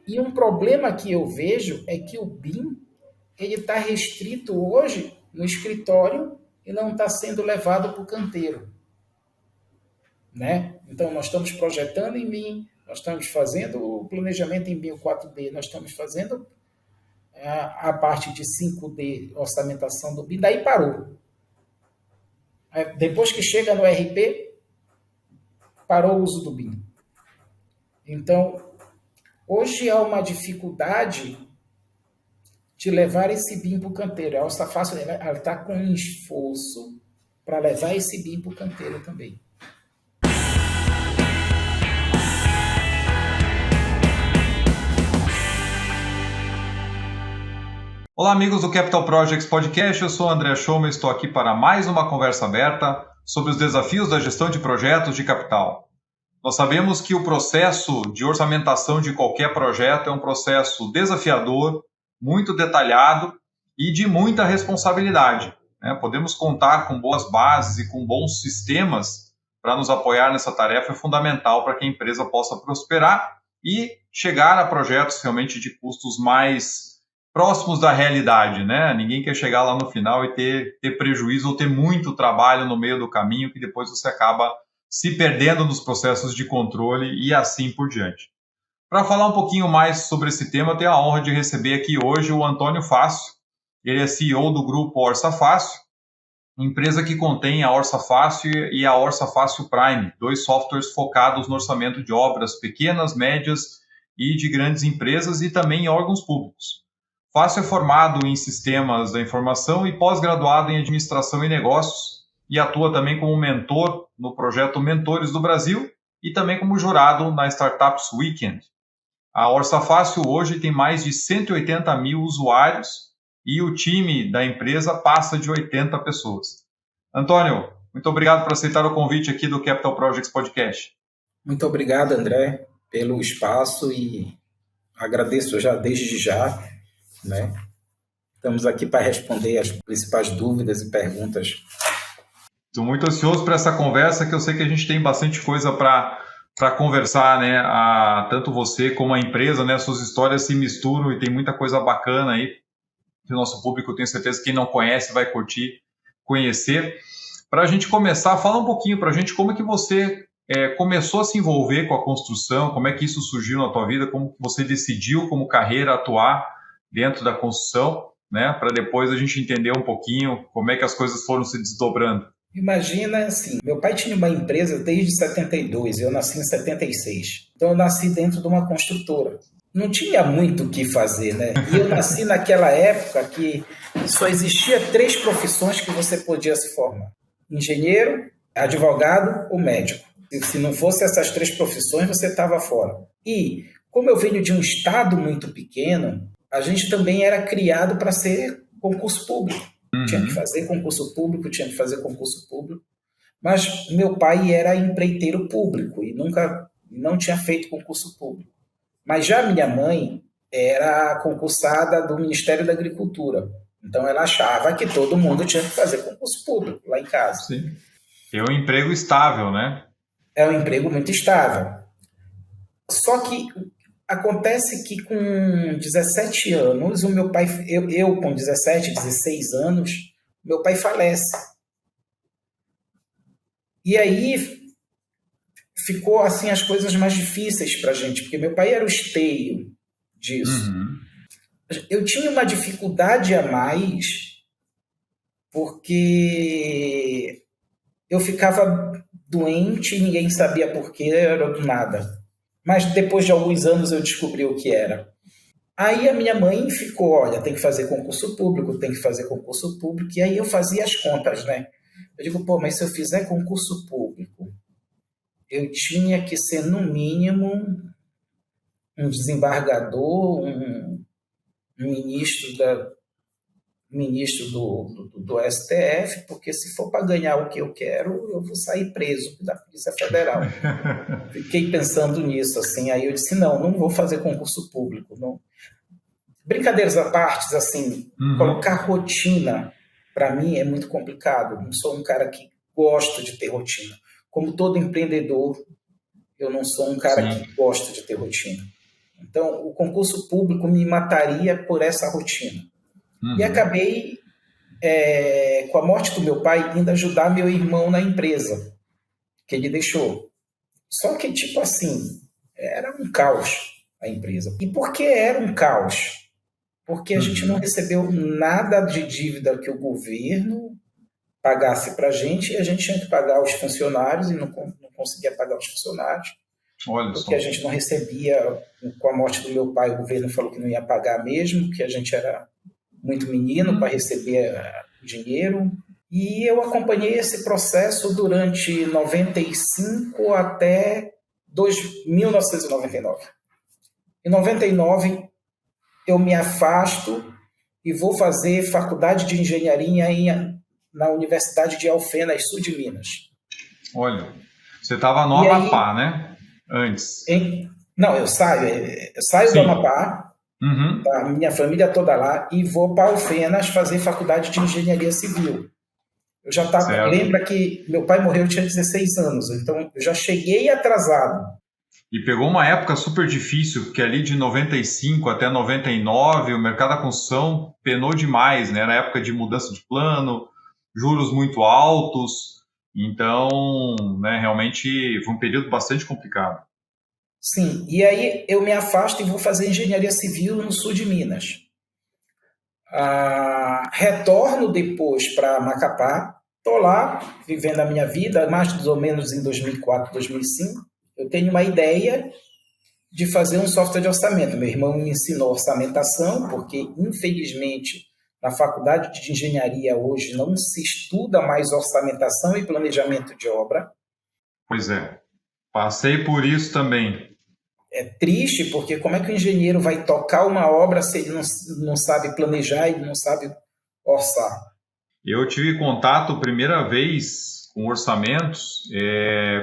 E um problema que eu vejo é que o BIM ele está restrito hoje no escritório e não está sendo levado para o canteiro, né? Então, nós estamos projetando em BIM, nós estamos fazendo o planejamento em BIM 4D, nós estamos fazendo a parte de 5D, orçamentação do BIM, daí parou. Depois que chega no RP, parou o uso do BIM. Então, hoje há uma dificuldade de levar esse BIM para o canteiro. A Orça Fácil está com um esforço para levar esse BIM para o canteiro também. Olá, amigos do Capital Projects Podcast. Eu sou o André Schoma e estou aqui para mais uma conversa aberta sobre os desafios da gestão de projetos de capital. Nós sabemos que o processo de orçamentação de qualquer projeto é um processo desafiador, muito detalhado e de muita responsabilidade, né? Podemos contar com boas bases e com bons sistemas para nos apoiar nessa tarefa é fundamental para que a empresa possa prosperar e chegar a projetos realmente de custos mais próximos da realidade, né? Ninguém quer chegar lá no final e ter prejuízo ou ter muito trabalho no meio do caminho que depois você acaba se perdendo nos processos de controle e assim por diante. Para falar um pouquinho mais sobre esse tema, eu tenho a honra de receber aqui hoje o Antônio Fácio. Ele é CEO do grupo Orça Fácil, empresa que contém a Orça Fácil e a Orça Fácil Prime, dois softwares focados no orçamento de obras pequenas, médias e de grandes empresas e também em órgãos públicos. Fácio é formado em sistemas da informação e pós-graduado em administração e negócios e atua também como mentor no projeto Mentores do Brasil e também como jurado na Startups Weekend. A Orça Fácil hoje tem mais de 180 mil usuários e o time da empresa passa de 80 pessoas. Antônio, muito obrigado por aceitar o convite aqui do Capital Projects Podcast. Muito obrigado, André, pelo espaço e agradeço já desde já, né? Estamos aqui para responder as principais dúvidas e perguntas. Estou muito ansioso para essa conversa, que eu sei que a gente tem bastante coisa para conversar, né? Tanto você como a empresa, né? Suas histórias se misturam e tem muita coisa bacana aí que o nosso público, tenho certeza, quem não conhece vai curtir conhecer. Para a gente começar, fala um pouquinho para a gente como é que você começou a se envolver com a construção, como é que isso surgiu na tua vida, como você decidiu como carreira atuar dentro da construção, né? Para depois a gente entender um pouquinho como é que as coisas foram se desdobrando. Imagina assim, meu pai tinha uma empresa desde 72, eu nasci em 76. Então eu nasci dentro de uma construtora. Não tinha muito o que fazer, né? E eu nasci naquela época que só existia 3 profissões que você podia se formar: engenheiro, advogado ou médico. Se não fosse essas 3 profissões, você estava fora. E como eu venho de um estado muito pequeno, a gente também era criado para ser concurso público. Tinha que fazer concurso público, Mas meu pai era empreiteiro público e não tinha feito concurso público. Mas já minha mãe era concursada do Ministério da Agricultura. Então ela achava que todo mundo tinha que fazer concurso público lá em casa. Sim. É um emprego estável, né? É um emprego muito estável. Só que acontece que com 17 anos, o meu pai, eu com 17, 16 anos, meu pai falece. E aí ficou assim as coisas mais difíceis para a gente, porque meu pai era o esteio disso. Eu tinha uma dificuldade a mais, porque eu ficava doente e ninguém sabia por quê, era do nada. Mas depois de alguns anos eu descobri o que era. Aí a minha mãe ficou, olha, tem que fazer concurso público, e aí eu fazia as contas, né? Eu digo, pô, mas se eu fizer concurso público, eu tinha que ser, no mínimo, um desembargador, um ministro do STF, porque se for para ganhar o que eu quero, eu vou sair preso da Polícia Federal. Fiquei pensando nisso, assim, aí eu disse, não vou fazer concurso público, não. Brincadeiras à parte, assim, colocar rotina, para mim, é muito complicado. Não sou um cara que gosta de ter rotina. Como todo empreendedor, eu não sou um cara que gosta de ter rotina. Então, o concurso público me mataria por essa rotina. E acabei, com a morte do meu pai, indo ajudar meu irmão na empresa que ele deixou. Só que, tipo assim, era um caos a empresa. E por que era um caos? Porque a gente não recebeu nada de dívida que o governo pagasse para a gente, e a gente tinha que pagar os funcionários e não conseguia pagar os funcionários. Olha porque só. a gente não recebia, com a morte do meu pai, o governo falou que não ia pagar mesmo, que a gente era muito menino para receber dinheiro. E eu acompanhei esse processo durante 95 até 1999. Em 99, eu me afasto e vou fazer faculdade de engenharia na Universidade de Alfenas, sul de Minas. Olha, você estava no Amapá, né? Antes. Não, eu saio do Amapá, a minha família toda lá, e vou para Alfenas fazer faculdade de engenharia civil. Eu já estava. Lembra que meu pai morreu, eu tinha 16 anos, então eu já cheguei atrasado. E pegou uma época super difícil, porque ali de 95 até 99, o mercado da construção penou demais, né? Era época de mudança de plano, juros muito altos, então, né, realmente foi um período bastante complicado. Sim, e aí eu me afasto e vou fazer engenharia civil no sul de Minas. Retorno depois para Macapá, estou lá vivendo a minha vida, mais ou menos em 2004, 2005. Eu tenho uma ideia de fazer um software de orçamento. Meu irmão me ensinou orçamentação, porque, infelizmente, na faculdade de engenharia hoje não se estuda mais orçamentação e planejamento de obra. Pois é, passei por isso também. É triste, porque como é que o engenheiro vai tocar uma obra se ele não sabe planejar e não sabe orçar? Eu tive contato primeira vez com orçamentos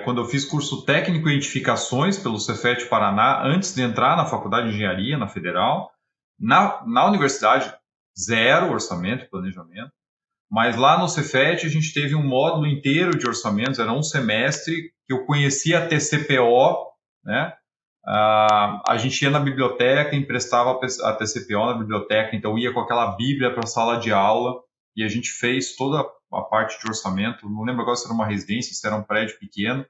quando eu fiz curso técnico em edificações pelo Cefet Paraná, antes de entrar na faculdade de engenharia, na Federal. Na universidade, zero orçamento e planejamento. Mas lá no Cefet a gente teve um módulo inteiro de orçamentos, era um semestre que eu conhecia a TCPO, né? A gente ia na biblioteca, emprestava a TCPO na biblioteca, então ia com aquela bíblia para a sala de aula e a gente fez toda a parte de orçamento. Não lembro agora se era uma residência, se era um prédio pequeno,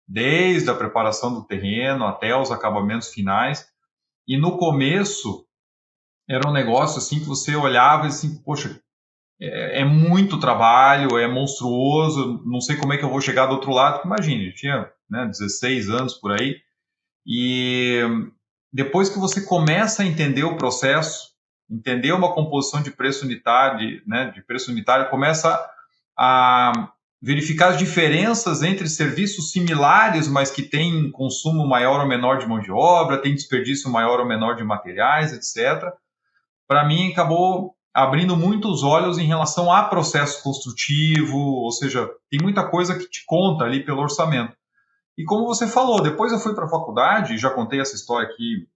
desde a preparação do terreno até os acabamentos finais. E no começo era um negócio assim que você olhava e assim, poxa, é muito trabalho, é monstruoso, não sei como é que eu vou chegar do outro lado. Imagine, eu tinha 16 anos por aí. E depois que você começa a entender o processo, entender uma composição de preço unitário, começa a verificar as diferenças entre serviços similares, mas que têm consumo maior ou menor de mão de obra, tem desperdício maior ou menor de materiais, etc. Para mim, acabou abrindo muito os olhos em relação a processo construtivo, ou seja, tem muita coisa que te conta ali pelo orçamento. E como você falou, depois eu fui para a faculdade, já contei essa história aqui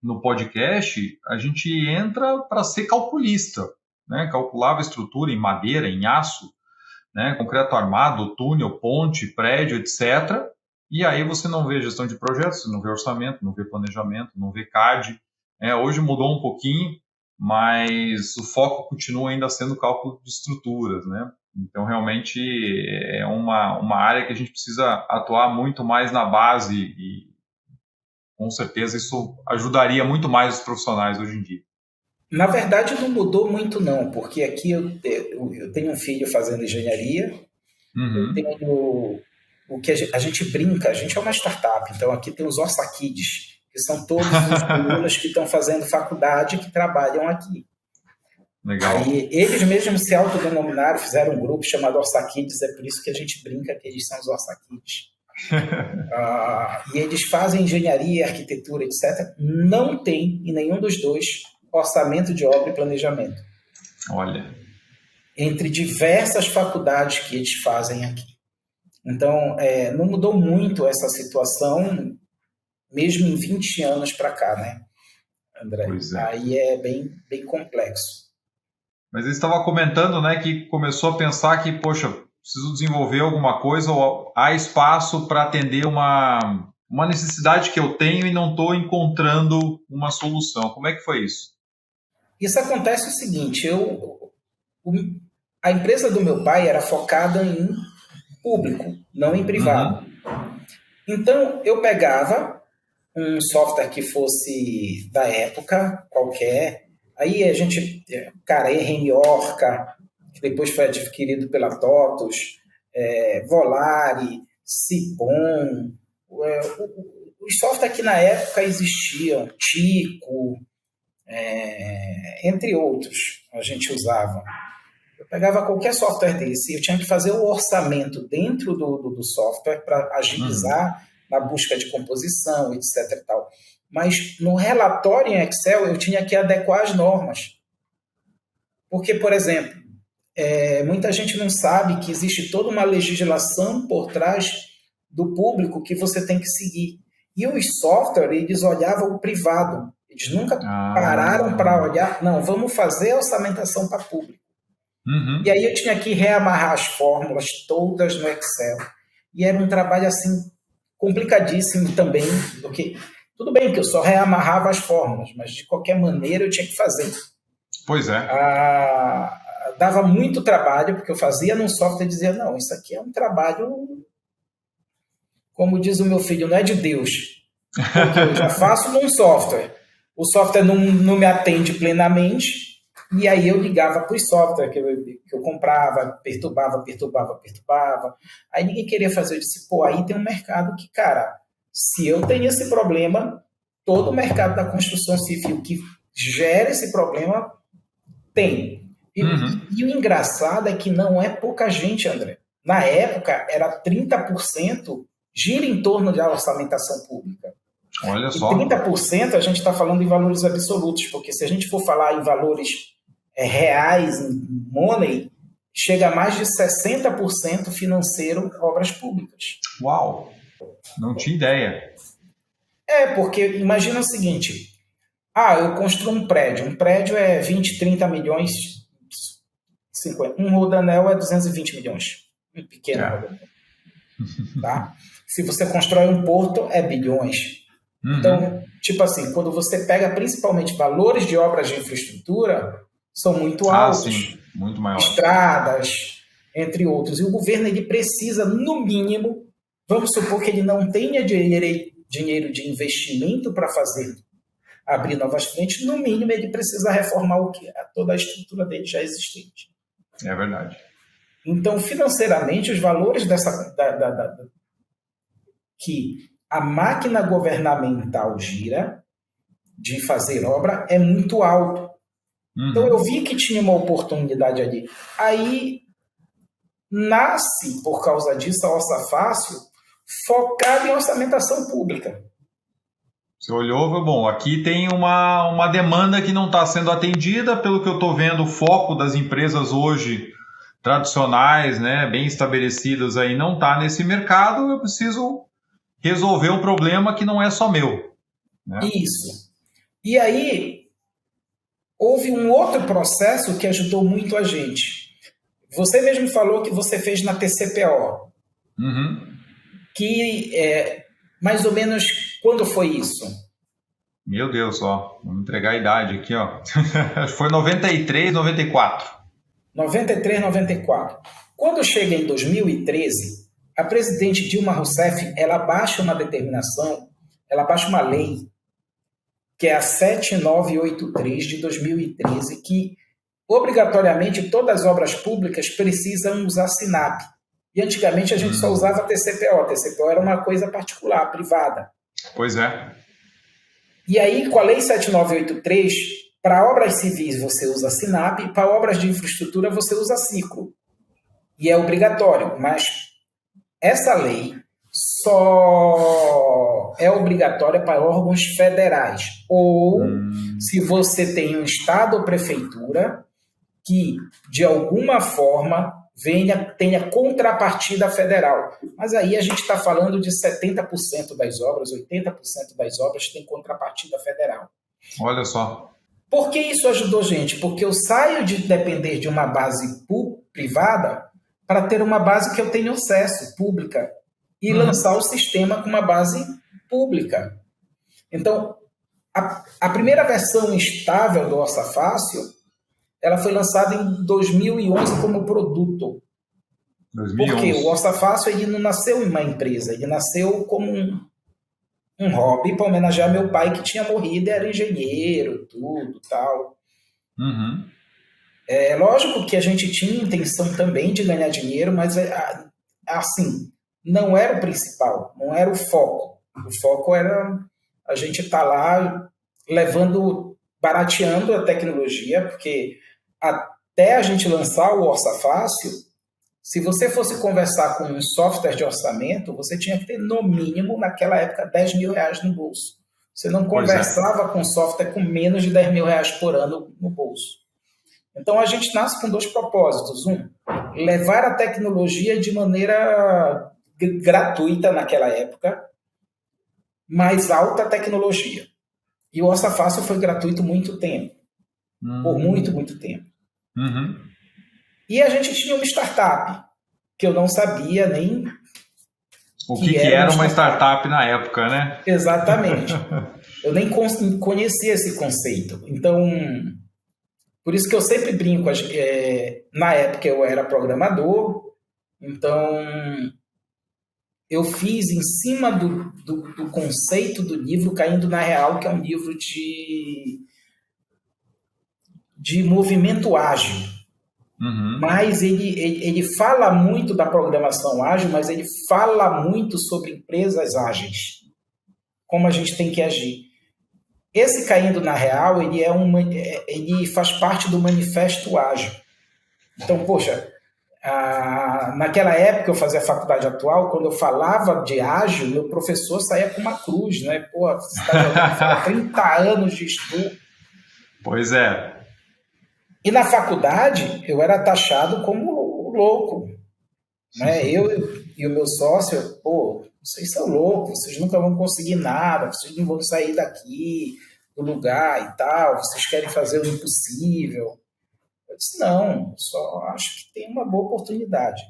no podcast, a gente entra para ser calculista, né? Calculava estrutura em madeira, em aço, né? Concreto armado, túnel, ponte, prédio, etc. E aí você não vê gestão de projetos, você não vê orçamento, não vê planejamento, não vê CAD. Hoje mudou um pouquinho, mas o foco continua ainda sendo cálculo de estruturas, né? Então, realmente, é uma área que a gente precisa atuar muito mais na base e, com certeza, isso ajudaria muito mais os profissionais hoje em dia. Na verdade, não mudou muito, não, porque aqui eu tenho um filho fazendo engenharia, eu tenho o que a gente brinca, a gente é uma startup, então aqui tem os OrçaKids, que são todos os meninos que estão fazendo faculdade que trabalham aqui. Legal. Aí eles mesmos se autodenominaram, fizeram um grupo chamado OrçaKids, é por isso que a gente brinca que eles são os OrçaKids. E eles fazem engenharia, arquitetura, etc. Não tem em nenhum dos dois orçamento de obra e planejamento. Olha. Entre diversas faculdades que eles fazem aqui. Então, não mudou muito essa situação, mesmo em 20 anos para cá, né, André? Pois é. Aí é bem, bem complexo. Mas você estava comentando, né, que começou a pensar que, poxa, preciso desenvolver alguma coisa ou há espaço para atender uma uma necessidade que eu tenho e não estou encontrando uma solução. Como é que foi isso? Isso acontece o seguinte, a empresa do meu pai era focada em público, não em privado. Então, eu pegava um software que fosse da época, qualquer, aí a gente, cara, RM Orca, que depois foi adquirido pela TOTUS, Volare, Cipom, os softwares que na época existiam, Tico, entre outros, a gente usava. Eu pegava qualquer software desse e eu tinha que fazer o orçamento dentro do software para agilizar na busca de composição, etc. E tal. Mas no relatório em Excel eu tinha que adequar as normas. Porque, por exemplo, muita gente não sabe que existe toda uma legislação por trás do público que você tem que seguir. E os softwares, eles olhavam o privado. Eles nunca pararam para olhar, não, vamos fazer a orçamentação para público. E aí eu tinha que reamarrar as fórmulas todas no Excel. E era um trabalho assim complicadíssimo também, porque tudo bem que eu só reamarrava as fórmulas, mas de qualquer maneira eu tinha que fazer. Pois é. Dava muito trabalho, porque eu fazia num software e dizia, não, isso aqui é um trabalho, como diz o meu filho, não é de Deus. Porque eu já faço num software. O software não me atende plenamente, e aí eu ligava para os softwares que eu comprava, perturbava. Aí ninguém queria fazer. Eu disse, aí tem um mercado que, cara, se eu tenho esse problema, todo o mercado da construção civil que gera esse problema tem. E o engraçado é que não é pouca gente, André. Na época, era 30% gira em torno da orçamentação pública. Olha só. E 30% a gente está falando em valores absolutos, porque se a gente for falar em valores reais, em money, chega a mais de 60% financeiro obras públicas. Uau! Não tinha ideia. Porque imagina o seguinte, eu construo um prédio é 20, 30 milhões, 50. Um rodanel é 220 milhões, um pequeno rodanel. Tá? Se você constrói um porto, é bilhões. Então, tipo assim, quando você pega principalmente valores de obras de infraestrutura, são muito altos. Sim, muito maiores. Estradas, entre outros. E o governo ele precisa, no mínimo, vamos supor que ele não tenha dinheiro de investimento para abrir novas frentes, no mínimo ele precisa reformar toda a estrutura dele já existente. É verdade. Então, financeiramente, os valores que a máquina governamental gira de fazer obra é muito alto. Então eu vi que tinha uma oportunidade ali. Aí nasce, por causa disso, a Orça Fácil, focada em orçamentação pública. Você olhou, bom, aqui tem uma demanda que não está sendo atendida, pelo que eu estou vendo, o foco das empresas hoje tradicionais, né, bem estabelecidas aí, não está nesse mercado, eu preciso resolver um problema que não é só meu. Né? Isso. E aí, houve um outro processo que ajudou muito a gente. Você mesmo falou que você fez na TCPO. Que, mais ou menos, quando foi isso? Meu Deus, vamos entregar a idade aqui, Foi 93, 94. 93, 94. Quando chega em 2013, a presidente Dilma Rousseff, ela baixa uma determinação, ela baixa uma lei, que é a 7983 de 2013, que obrigatoriamente todas as obras públicas precisam usar SINAP. E antigamente a gente só usava a TCPO. A TCPO era uma coisa particular, privada. Pois é. E aí, com a lei 7983, para obras civis você usa SINAP, e para obras de infraestrutura você usa ciclo. E é obrigatório, mas essa lei só é obrigatória para órgãos federais. Ou se você tem um estado ou prefeitura que, de alguma forma, tenha contrapartida federal. Mas aí a gente está falando de 70% das obras, 80% das obras têm contrapartida federal. Olha só. Por que isso ajudou, gente? Porque eu saio de depender de uma base privada para ter uma base que eu tenho acesso, pública, e lançar o sistema com uma base pública. Então, a primeira versão estável do Orça Fácil, ela foi lançada em 2011 como produto. 2011. Porque o Orça Fácil ele não nasceu em uma empresa, ele nasceu como um hobby para homenagear meu pai que tinha morrido, era engenheiro, tudo, tal. Uhum. É lógico que a gente tinha intenção também de ganhar dinheiro, mas assim, não era o principal, não era o foco. O foco era a gente estar lá barateando a tecnologia, porque até a gente lançar o Orça Fácil, se você fosse conversar com um software de orçamento, você tinha que ter, no mínimo, naquela época, R$10.000 no bolso. Você não conversava com software com menos de R$10.000 por ano no bolso. Então, a gente nasce com 2 propósitos. Levar a tecnologia de maneira gratuita naquela época, mais alta tecnologia. E o Orça Fácil foi gratuito muito tempo. Por muito, muito tempo. Uhum. E a gente tinha uma startup, que eu não sabia nem o que era uma startup na época, né? Exatamente. Eu nem conhecia esse conceito. Então, por isso que eu sempre brinco. Na época eu era programador, então eu fiz em cima do conceito do livro Caindo na Real, que é um livro de movimento ágil. Uhum. Mas ele fala muito da programação ágil, mas ele fala muito sobre empresas ágeis, como a gente tem que agir. Esse Caindo na Real, ele faz parte do Manifesto Ágil. Então, poxa, naquela época eu fazia a faculdade atual, quando eu falava de ágil, meu professor saía com uma cruz, né? Pô, você está jogando 30 anos de estudo. Pois é. E na faculdade, eu era taxado como louco. Né? Eu e o meu sócio, vocês são loucos, vocês nunca vão conseguir nada, vocês não vão sair daqui do lugar e tal, vocês querem fazer o impossível. Eu disse, não, eu só acho que tem uma boa oportunidade.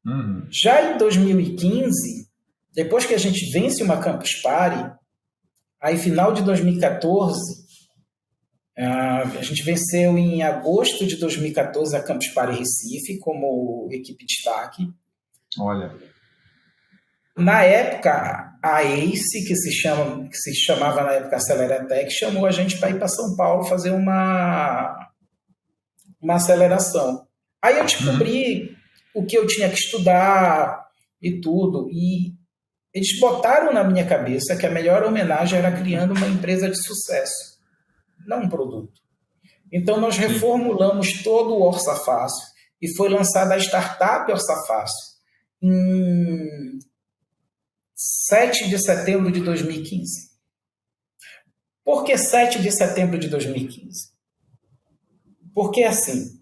Uhum. Já em 2015, depois que a gente vence uma Campus Party, aí final de 2014, a gente venceu em agosto de 2014 a Campus Party Recife como equipe de destaque. Olha. Na época, a ACE, que se chamava na época Aceleratec, chamou a gente para ir para São Paulo fazer uma aceleração. Aí eu descobri o que eu tinha que estudar e tudo. E eles botaram na minha cabeça que a melhor homenagem era criando uma empresa de sucesso, não um produto. Então, nós reformulamos todo o Orça Fácil e foi lançada a startup Orça Fácil em 7 de setembro de 2015. Por que 7 de setembro de 2015? Porque, assim,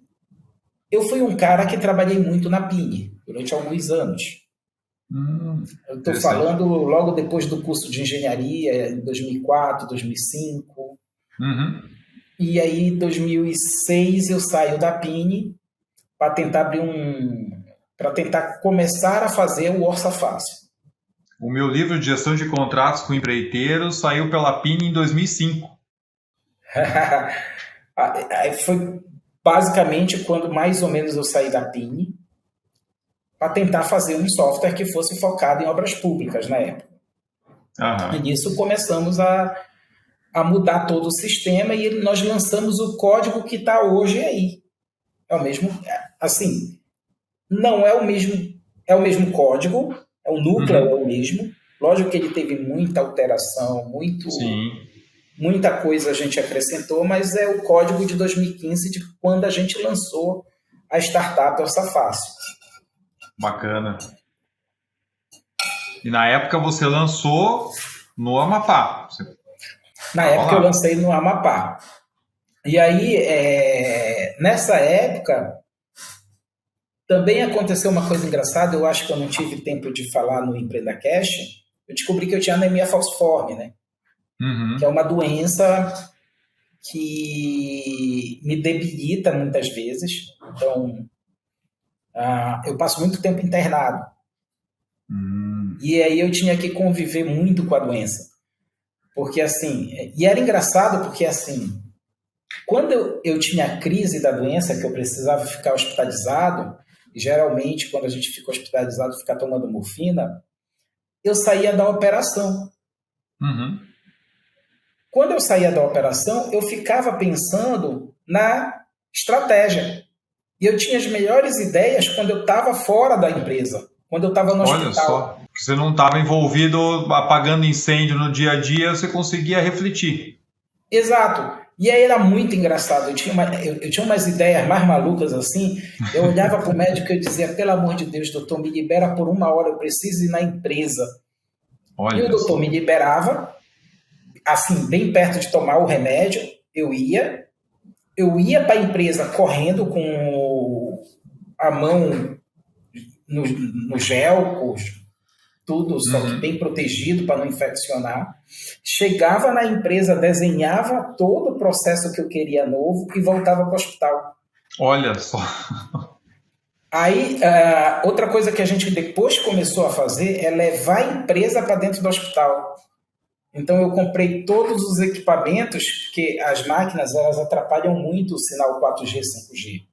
eu fui um cara que trabalhei muito na PIN durante alguns anos. Eu estou falando logo depois do curso de engenharia, em 2004, 2005. Uhum. E aí, em 2006, eu saio da PIN para tentar para tentar começar a fazer o Orça Fácil. O meu livro de gestão de contratos com empreiteiros saiu pela PIN em 2005. Foi basicamente quando mais ou menos eu saí da PIN para tentar fazer um software que fosse focado em obras públicas na época. Uhum. E nisso começamos a mudar todo o sistema e nós lançamos o código que está hoje aí. É o mesmo, assim, não é o mesmo código, o núcleo é o mesmo. Lógico que ele teve muita alteração, muita coisa a gente acrescentou, mas é o código de 2015, de quando a gente lançou a startup Orça Fácil. Bacana. E na época você lançou no Amapá. Na época eu lancei no Amapá. E aí, nessa época, também aconteceu uma coisa engraçada, eu acho que eu não tive tempo de falar no Empreenda Cash, eu descobri que eu tinha anemia falciforme, né? Uhum. Que é uma doença que me debilita muitas vezes. Então, eu passo muito tempo internado. E aí eu tinha que conviver muito com a doença. Porque assim, e era engraçado porque assim, quando eu tinha a crise da doença, que eu precisava ficar hospitalizado, e geralmente quando a gente fica hospitalizado, fica tomando morfina, eu saía da operação. Uhum. Quando eu saía da operação, eu ficava pensando na estratégia. E eu tinha as melhores ideias quando eu estava fora da empresa, quando eu estava no Olha hospital. só, você não estava envolvido apagando incêndio no dia a dia, você conseguia refletir. Exato. E aí era muito engraçado. Eu tinha umas ideias mais malucas assim. Eu olhava para o médico e eu dizia: pelo amor de Deus, doutor, me libera por 1 hora, eu preciso ir na empresa. E o Olha doutor só. me liberava, assim, bem perto de tomar o remédio. Eu ia para a empresa correndo com a mão no gel, tudo, só que bem protegido para não infeccionar. Chegava na empresa, desenhava todo o processo que eu queria novo e voltava para o hospital. Olha só. Aí, outra coisa que a gente depois começou a fazer é levar a empresa para dentro do hospital. Então, eu comprei todos os equipamentos, porque as máquinas elas atrapalham muito o sinal 4G, 5G.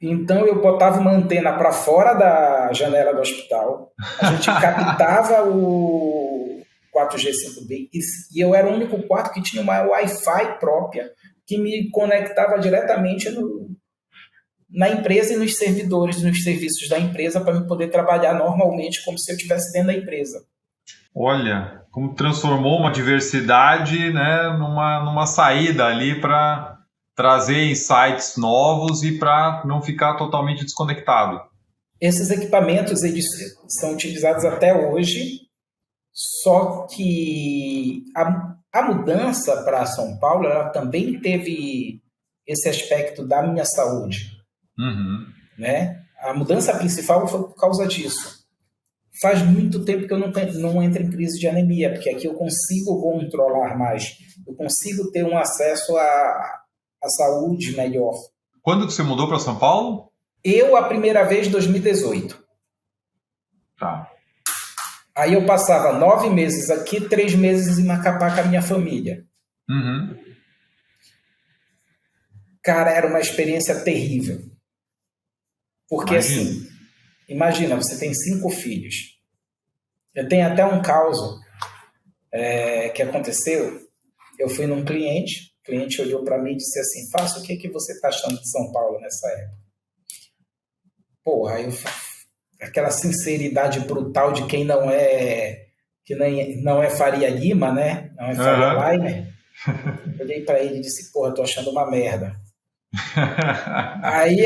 Então, eu botava uma antena para fora da janela do hospital, a gente captava o 4G, 5G, e eu era o único quarto que tinha uma Wi-Fi própria, que me conectava diretamente na empresa e nos servidores, nos serviços da empresa, para eu poder trabalhar normalmente, como se eu estivesse dentro da empresa. Olha, como transformou uma diversidade, né, numa saída ali para trazer insights novos e para não ficar totalmente desconectado. Esses equipamentos eles são utilizados até hoje, só que a mudança para São Paulo ela também teve esse aspecto da minha saúde. Uhum. Né? A mudança principal foi por causa disso. Faz muito tempo que eu não entro em crise de anemia, porque aqui eu consigo controlar mais, eu consigo ter um acesso à saúde melhor. Quando que você mudou para São Paulo? Eu, a primeira vez, em 2018. Tá. Aí eu passava 9 meses aqui, 3 meses em Macapá com a minha família. Uhum. Cara, era uma experiência terrível. Porque assim, imagina, você tem 5 filhos. Eu tenho até um caso que aconteceu. Eu fui num cliente, o cliente olhou para mim e disse assim: Fácil, o que você está achando de São Paulo nessa época? Porra, aquela sinceridade brutal de quem não é Faria Lima, né? Não é Faria Limer. Olhei para ele e disse: Porra, tô achando uma merda. Aí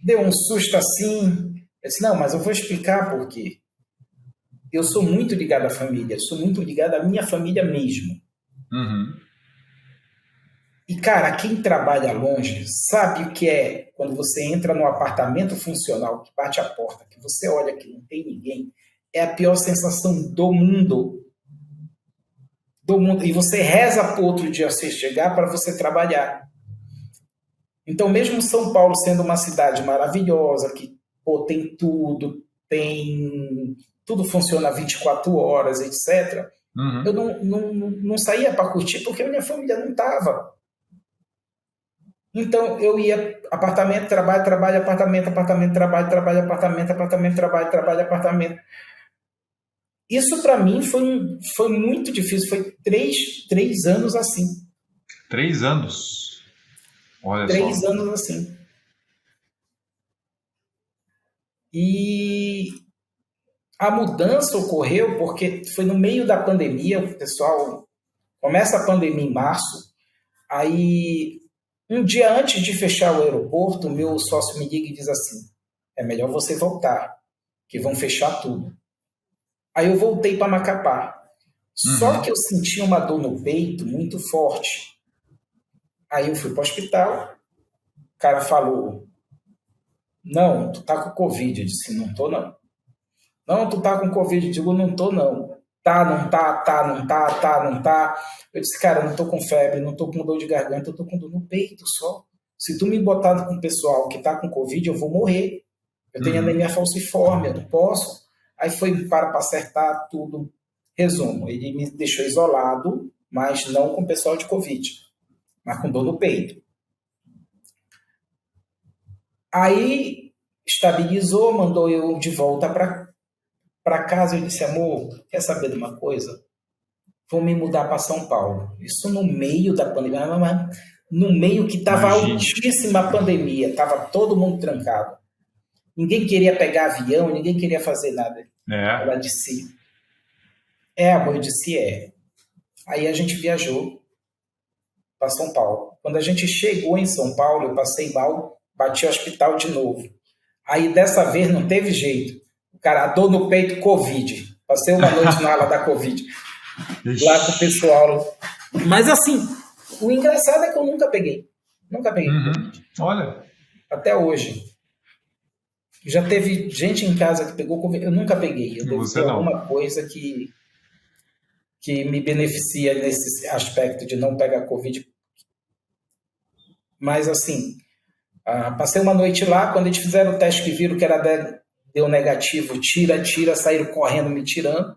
deu um susto assim. Eu disse: Não, mas eu vou explicar por quê. Eu sou muito ligado à família, sou muito ligado à minha família mesmo. Uhum. E, cara, quem trabalha longe sabe o que é quando você entra num apartamento funcional, que bate a porta, que você olha que não tem ninguém, é a pior sensação do mundo. Do mundo. E você reza para o outro dia você chegar para você trabalhar. Então, mesmo São Paulo sendo uma cidade maravilhosa, que tem tudo, tudo funciona 24 horas, etc., eu não saía para curtir porque a minha família não estava. Então, eu ia apartamento, trabalho, apartamento, trabalho, apartamento, trabalho, apartamento. Isso, para mim, foi muito difícil. Foi 3 anos assim. 3 anos? Olha 3 só. anos assim. E a mudança ocorreu porque foi no meio da pandemia, o pessoal começa a pandemia em março, aí um dia antes de fechar o aeroporto, meu sócio me liga e diz assim: é melhor você voltar, que vão fechar tudo. Aí eu voltei para Macapá. Só que eu senti uma dor no peito muito forte. Aí eu fui para o hospital, o cara falou: não, tu tá com Covid. Eu disse: não tô não. Não, tu tá com Covid. Eu digo: não tô não. Tá, não tá. Eu disse: cara, eu não tô com febre, não tô com dor de garganta, eu tô com dor no peito só. Se tu me botar com o pessoal que tá com Covid, eu vou morrer. Eu tenho anemia falciforme, eu não posso. Aí foi para acertar tudo. Resumo, ele me deixou isolado, mas não com o pessoal de Covid, mas com dor no peito. Aí estabilizou, mandou eu de volta para casa. Eu disse, amor, quer saber de uma coisa? Vou me mudar para São Paulo. Isso no meio da pandemia, mas no meio que estava altíssima a pandemia, estava todo mundo trancado. Ninguém queria pegar avião, ninguém queria fazer nada. Ela disse, amor, eu disse, Aí a gente viajou para São Paulo. Quando a gente chegou em São Paulo, eu passei mal, bati ao hospital de novo. Aí dessa vez não teve jeito. O cara, a dor no peito, Covid. Passei uma noite na ala da Covid. Lá com o pessoal. Mas assim, o engraçado é que eu nunca peguei. Nunca peguei. Olha. Até hoje. Já teve gente em casa que pegou Covid. Eu nunca peguei. Eu devo ter alguma coisa que me beneficia nesse aspecto de não pegar Covid. Mas assim, passei uma noite lá, quando eles fizeram o teste que viram que deu negativo, tira, saíram correndo me tirando.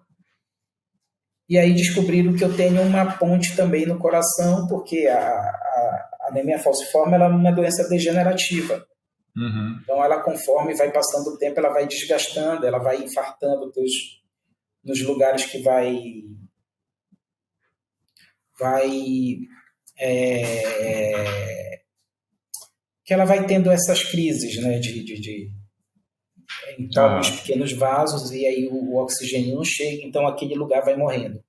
E aí descobriram que eu tenho uma ponte também no coração, porque a anemia falciforme ela é uma doença degenerativa. Então, ela, conforme vai passando o tempo, ela vai desgastando, ela vai infartando nos lugares que que ela vai tendo essas crises, né, de entope os pequenos vasos e aí o oxigênio não chega, então aquele lugar vai morrendo.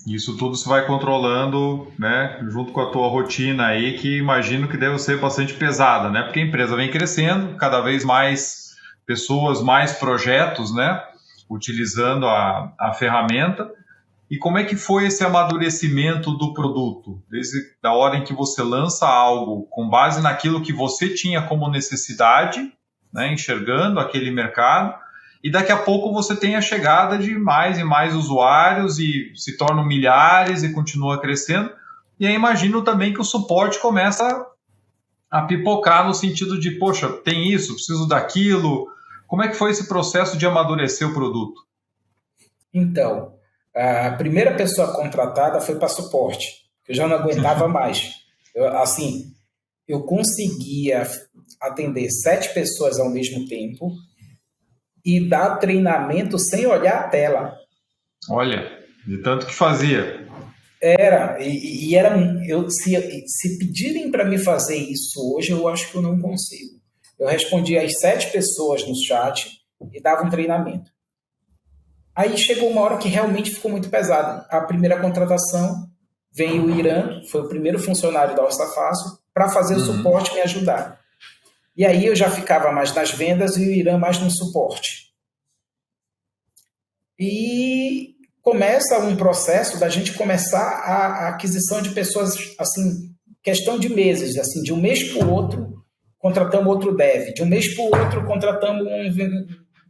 Isso tudo você vai controlando, né, junto com a tua rotina aí, que imagino que deve ser bastante pesada, né, porque a empresa vem crescendo, cada vez mais pessoas, mais projetos, né, utilizando a ferramenta. E como é que foi esse amadurecimento do produto? Desde a hora em que você lança algo com base naquilo que você tinha como necessidade, né, enxergando aquele mercado, e daqui a pouco você tem a chegada de mais e mais usuários e se tornam milhares e continua crescendo. E aí imagino também que o suporte começa a pipocar no sentido de, poxa, tem isso, preciso daquilo. Como é que foi esse processo de amadurecer o produto? Então, a primeira pessoa contratada foi para suporte, eu já não aguentava mais. Eu conseguia atender 7 pessoas ao mesmo tempo e dar treinamento sem olhar a tela. Olha, de tanto que fazia. Se pedirem para me fazer isso hoje, eu acho que eu não consigo. Eu respondia às 7 pessoas no chat e dava um treinamento. Aí chegou uma hora que realmente ficou muito pesado. A primeira contratação veio o Irã, foi o primeiro funcionário da Orça Fácil, para fazer o suporte e me ajudar. E aí eu já ficava mais nas vendas e o Irã mais no suporte. E começa um processo da gente começar a aquisição de pessoas, assim, questão de meses, assim, de um mês para o outro, contratamos outro dev, de um mês para o outro, contratamos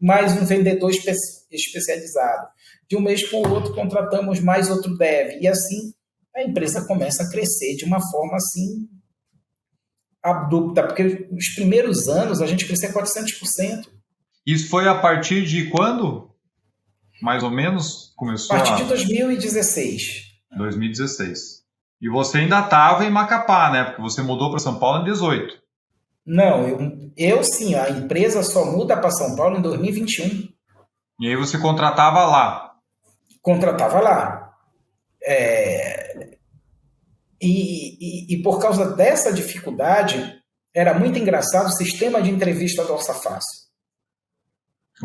mais um vendedor especializado, de um mês para o outro, contratamos mais outro dev, e assim a empresa começa a crescer de uma forma assim abrupta, porque os primeiros anos a gente cresceu 400%. Isso foi a partir de quando? Mais ou menos começou? A partir de 2016. 2016. E você ainda estava em Macapá, né? Porque você mudou para São Paulo em 2018. Não, eu sim, a empresa só muda para São Paulo em 2021. E aí você contratava lá? Contratava lá. E por causa dessa dificuldade, era muito engraçado o sistema de entrevista do Orça Fácil.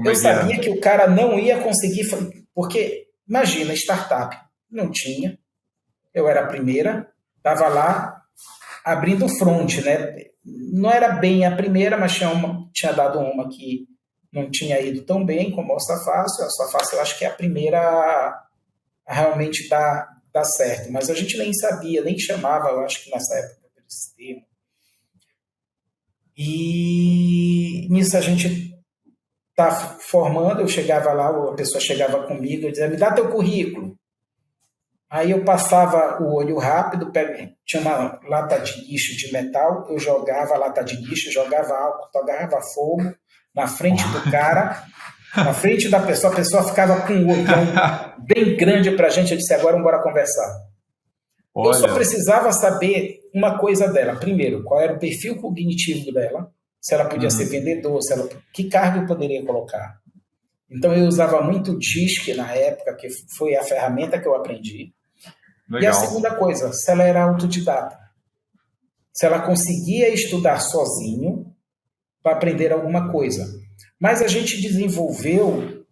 Eu sabia que o cara não ia conseguir, porque, imagina, startup, não tinha, eu era a primeira, estava lá abrindo o front, né? Não era bem a primeira, mas tinha dado uma que não tinha ido tão bem como a Orça Fácil. A Orça Fácil eu acho que é a primeira a realmente dar certo, mas a gente nem sabia, nem chamava, eu acho que nessa época, esse termo. E nisso a gente tá formando, eu chegava lá, a pessoa chegava comigo e dizia, me dá teu currículo. Aí eu passava o olho rápido, tinha uma lata de lixo de metal, eu jogava a lata de lixo, jogava álcool, jogava fogo na frente do cara, Na frente da pessoa, a pessoa ficava com um olhão bem grande para a gente. Eu disse, agora bora conversar. Olha. Eu só precisava saber uma coisa dela. Primeiro, qual era o perfil cognitivo dela, se ela podia ser vendedor, que cargo eu poderia colocar. Então, eu usava muito o DISC na época, que foi a ferramenta que eu aprendi. Legal. E a segunda coisa, se ela era autodidata. Se ela conseguia estudar sozinho para aprender alguma coisa. Mas a gente desenvolveu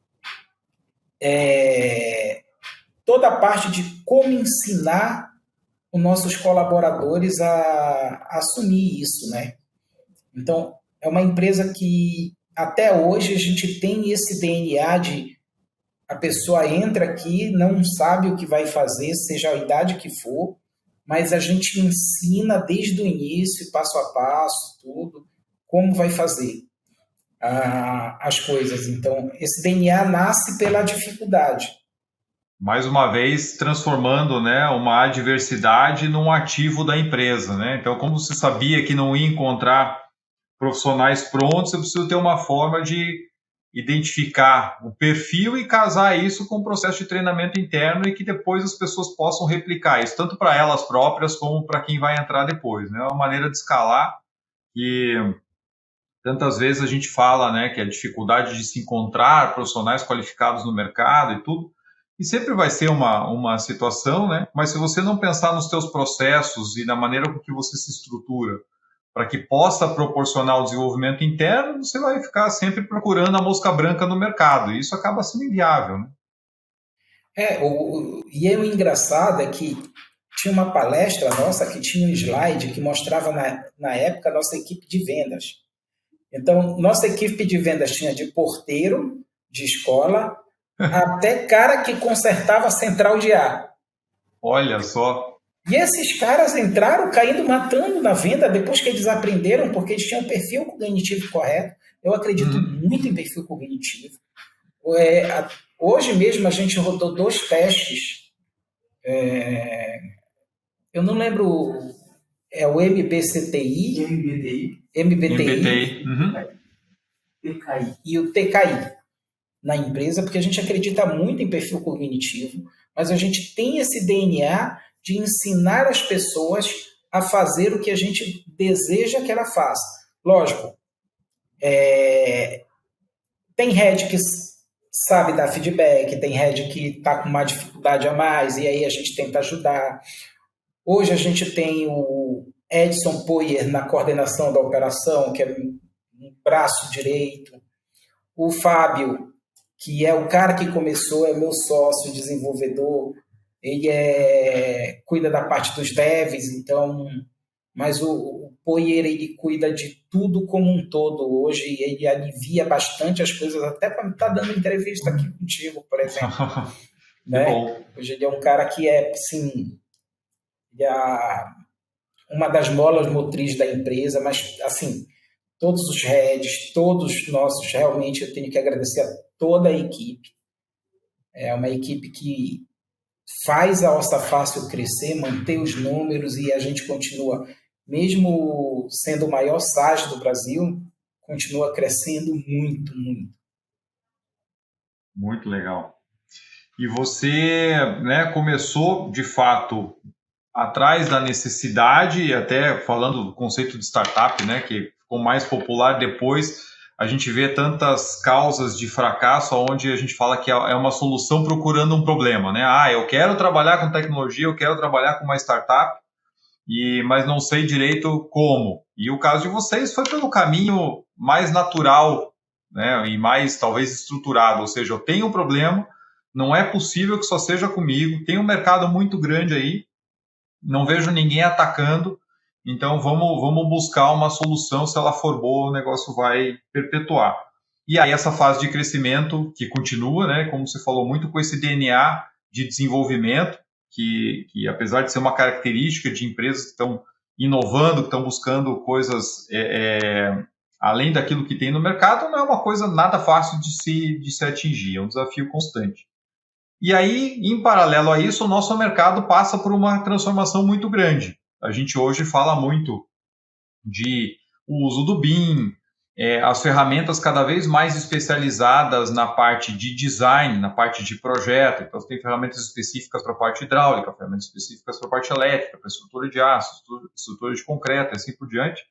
toda a parte de como ensinar os nossos colaboradores a assumir isso, né? Então, é uma empresa que até hoje a gente tem esse DNA de a pessoa entra aqui, não sabe o que vai fazer, seja a idade que for, mas a gente ensina desde o início, passo a passo, tudo, como vai fazer as coisas. Então, esse DNA nasce pela dificuldade. Mais uma vez, transformando, né, uma adversidade num ativo da empresa, né? Então, como você sabia que não ia encontrar profissionais prontos, você precisa ter uma forma de identificar o perfil e casar isso com o processo de treinamento interno e que depois as pessoas possam replicar isso, tanto para elas próprias como para quem vai entrar depois, né? É uma maneira de escalar e tantas vezes a gente fala, né, que a dificuldade de se encontrar profissionais qualificados no mercado e tudo, e sempre vai ser uma situação, né? Mas se você não pensar nos seus processos e na maneira com que você se estrutura para que possa proporcionar o desenvolvimento interno, você vai ficar sempre procurando a mosca branca no mercado, e isso acaba sendo inviável, né? E o engraçado é que tinha uma palestra nossa que tinha um slide que mostrava na época a nossa equipe de vendas. Então, nossa equipe de vendas tinha de porteiro, de escola, até cara que consertava a central de ar. Olha só. E esses caras entraram caindo, matando na venda depois que eles aprenderam, porque eles tinham um perfil cognitivo correto. Eu acredito muito em perfil cognitivo. Hoje mesmo a gente rodou 2 testes. Eu não lembro, o MBTI e o TKI na empresa, porque a gente acredita muito em perfil cognitivo, mas a gente tem esse DNA de ensinar as pessoas a fazer o que a gente deseja que ela faça. Lógico, tem head que sabe dar feedback, tem head que está com uma dificuldade a mais, e aí a gente tenta ajudar. Hoje a gente tem o Edson Poyer na coordenação da operação, que é um braço direito. O Fábio, que é o cara que começou, é meu sócio, desenvolvedor, ele cuida da parte dos devs, então, mas o Poyer, ele cuida de tudo como um todo hoje, e ele alivia bastante as coisas, até para estar dando entrevista aqui contigo, por exemplo. Né? Hoje ele é um cara que assim, uma das molas motrizes da empresa, mas assim, todos os heads, todos nossos, realmente eu tenho que agradecer a toda a equipe. É uma equipe que faz a Ossa Fácil crescer, manter os números, e a gente continua, mesmo sendo o maior SaaS do Brasil, continua crescendo muito, muito. Muito legal. E você, né, começou, de fato, atrás da necessidade, até falando do conceito de startup, né, que ficou mais popular depois. A gente vê tantas causas de fracasso onde a gente fala que é uma solução procurando um problema, né? Eu quero trabalhar com tecnologia, eu quero trabalhar com uma startup, mas não sei direito como. E o caso de vocês foi pelo caminho mais natural, né? E mais, talvez, estruturado. Ou seja, eu tenho um problema, não é possível que só seja comigo, tem um mercado muito grande aí, não vejo ninguém atacando, então vamos buscar uma solução, se ela for boa, o negócio vai perpetuar. E aí essa fase de crescimento que continua, né, como você falou, muito com esse DNA de desenvolvimento, que apesar de ser uma característica de empresas que estão inovando, que estão buscando coisas além daquilo que tem no mercado, não é uma coisa nada fácil de se atingir, é um desafio constante. E aí, em paralelo a isso, o nosso mercado passa por uma transformação muito grande. A gente hoje fala muito de o uso do BIM, as ferramentas cada vez mais especializadas na parte de design, na parte de projeto. Então, tem ferramentas específicas para a parte hidráulica, ferramentas específicas para a parte elétrica, para estrutura de aço, estrutura de concreto e assim por diante.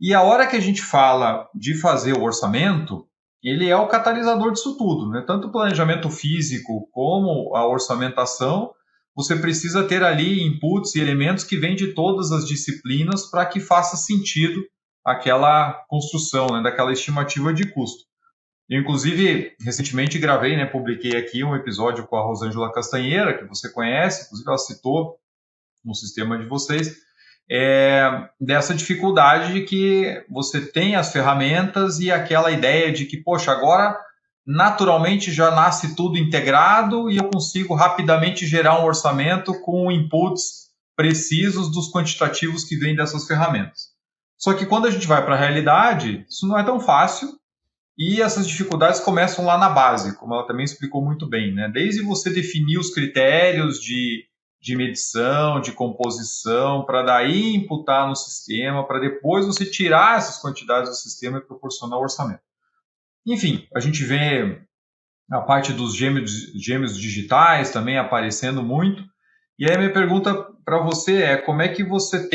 E a hora que a gente fala de fazer o orçamento, ele é o catalisador disso tudo, né? Tanto o planejamento físico como a orçamentação, você precisa ter ali inputs e elementos que vêm de todas as disciplinas para que faça sentido aquela construção, né, daquela estimativa de custo. Eu, inclusive, recentemente gravei, né, publiquei aqui um episódio com a Rosângela Castanheira, que você conhece, inclusive ela citou no sistema de vocês, dessa dificuldade de que você tem as ferramentas e aquela ideia de que, poxa, agora naturalmente já nasce tudo integrado e eu consigo rapidamente gerar um orçamento com inputs precisos dos quantitativos que vêm dessas ferramentas. Só que quando a gente vai para a realidade, isso não é tão fácil e essas dificuldades começam lá na base, como ela também explicou muito bem, né? Desde você definir os critérios de medição, de composição, para daí imputar no sistema, para depois você tirar essas quantidades do sistema e proporcionar o orçamento. Enfim, a gente vê a parte dos gêmeos digitais também aparecendo muito. E aí a minha pergunta para você é como é que vocês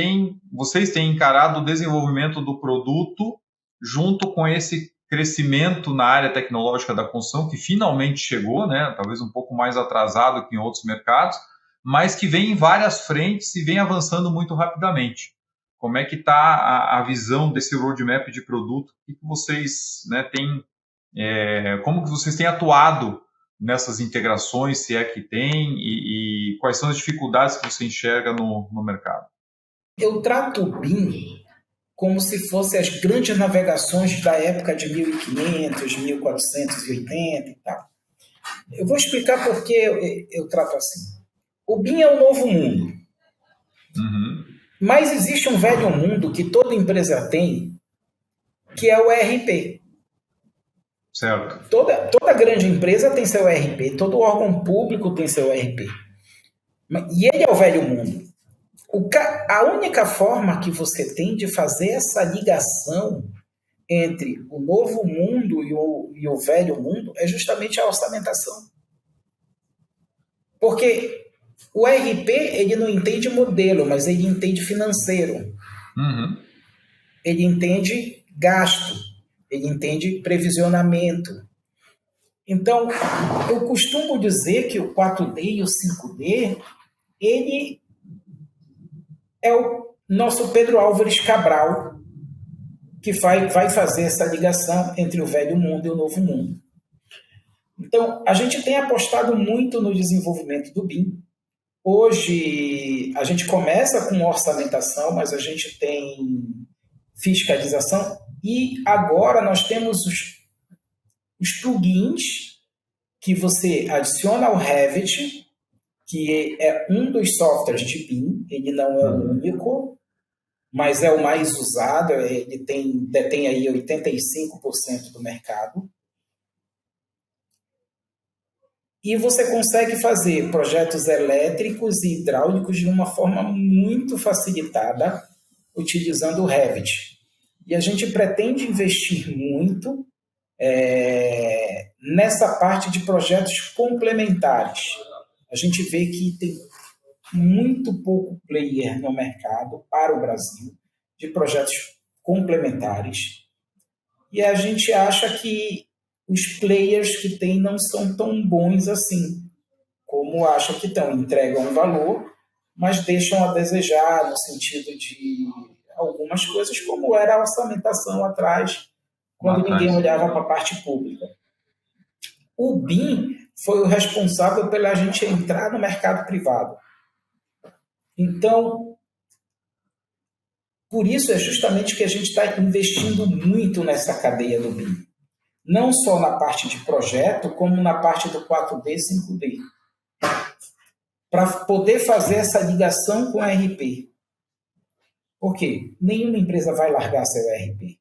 têm encarado o desenvolvimento do produto junto com esse crescimento na área tecnológica da construção, que finalmente chegou, né? Talvez um pouco mais atrasado que em outros mercados, mas que vem em várias frentes e vem avançando muito rapidamente. Como é que está a visão desse roadmap de produto? O que vocês, né, têm, como que vocês têm atuado nessas integrações, se é que tem, e quais são as dificuldades que você enxerga no mercado? Eu trato o BIM como se fossem as grandes navegações da época de 1500, 1480 e tal. Eu vou explicar por que eu trato assim. O BIM é o novo mundo. Uhum. Mas existe um velho mundo que toda empresa tem, que é o ERP. Certo. Toda grande empresa tem seu ERP, todo órgão público tem seu ERP. E ele é o velho mundo. A única forma que você tem de fazer essa ligação entre o novo mundo e o velho mundo é justamente a orçamentação. Porque o ERP, ele não entende modelo, mas ele entende financeiro. Uhum. Ele entende gasto, ele entende previsionamento. Então, eu costumo dizer que o 4D e o 5D, ele é o nosso Pedro Álvares Cabral, que vai fazer essa ligação entre o velho mundo e o novo mundo. Então, a gente tem apostado muito no desenvolvimento do BIM. Hoje, a gente começa com orçamentação, mas a gente tem fiscalização e agora nós temos os plugins que você adiciona ao Revit, que é um dos softwares de BIM, ele não é o único, mas é o mais usado, ele detém aí 85% do mercado. E você consegue fazer projetos elétricos e hidráulicos de uma forma muito facilitada, utilizando o Revit. E a gente pretende investir muito nessa parte de projetos complementares. A gente vê que tem muito pouco player no mercado para o Brasil de projetos complementares. E a gente acha que os players que tem não são tão bons assim, como acham que estão. Entregam um valor, mas deixam a desejar no sentido de algumas coisas, como era a orçamentação atrás, quando ninguém olhava para a parte pública. O BIM foi o responsável pela gente entrar no mercado privado. Então, por isso é justamente que a gente está investindo muito nessa cadeia do BIM. Não só na parte de projeto, como na parte do 4D e 5D. Para poder fazer essa ligação com o ERP. Por quê? Nenhuma empresa vai largar seu ERP.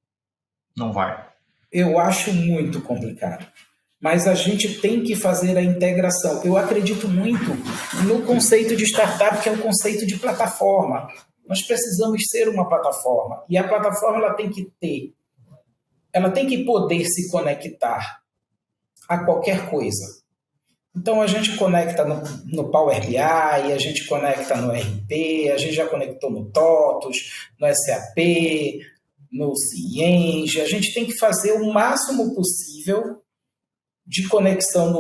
Não vai. Eu acho muito complicado. Mas a gente tem que fazer a integração. Eu acredito muito no conceito de startup, que é o conceito de plataforma. Nós precisamos ser uma plataforma. E a plataforma ela tem que ter ela tem que poder se conectar a qualquer coisa. Então, a gente conecta no Power BI, a gente conecta no RP, a gente já conectou no TOTOS, no SAP, no Cienge. A gente tem que fazer o máximo possível de conexão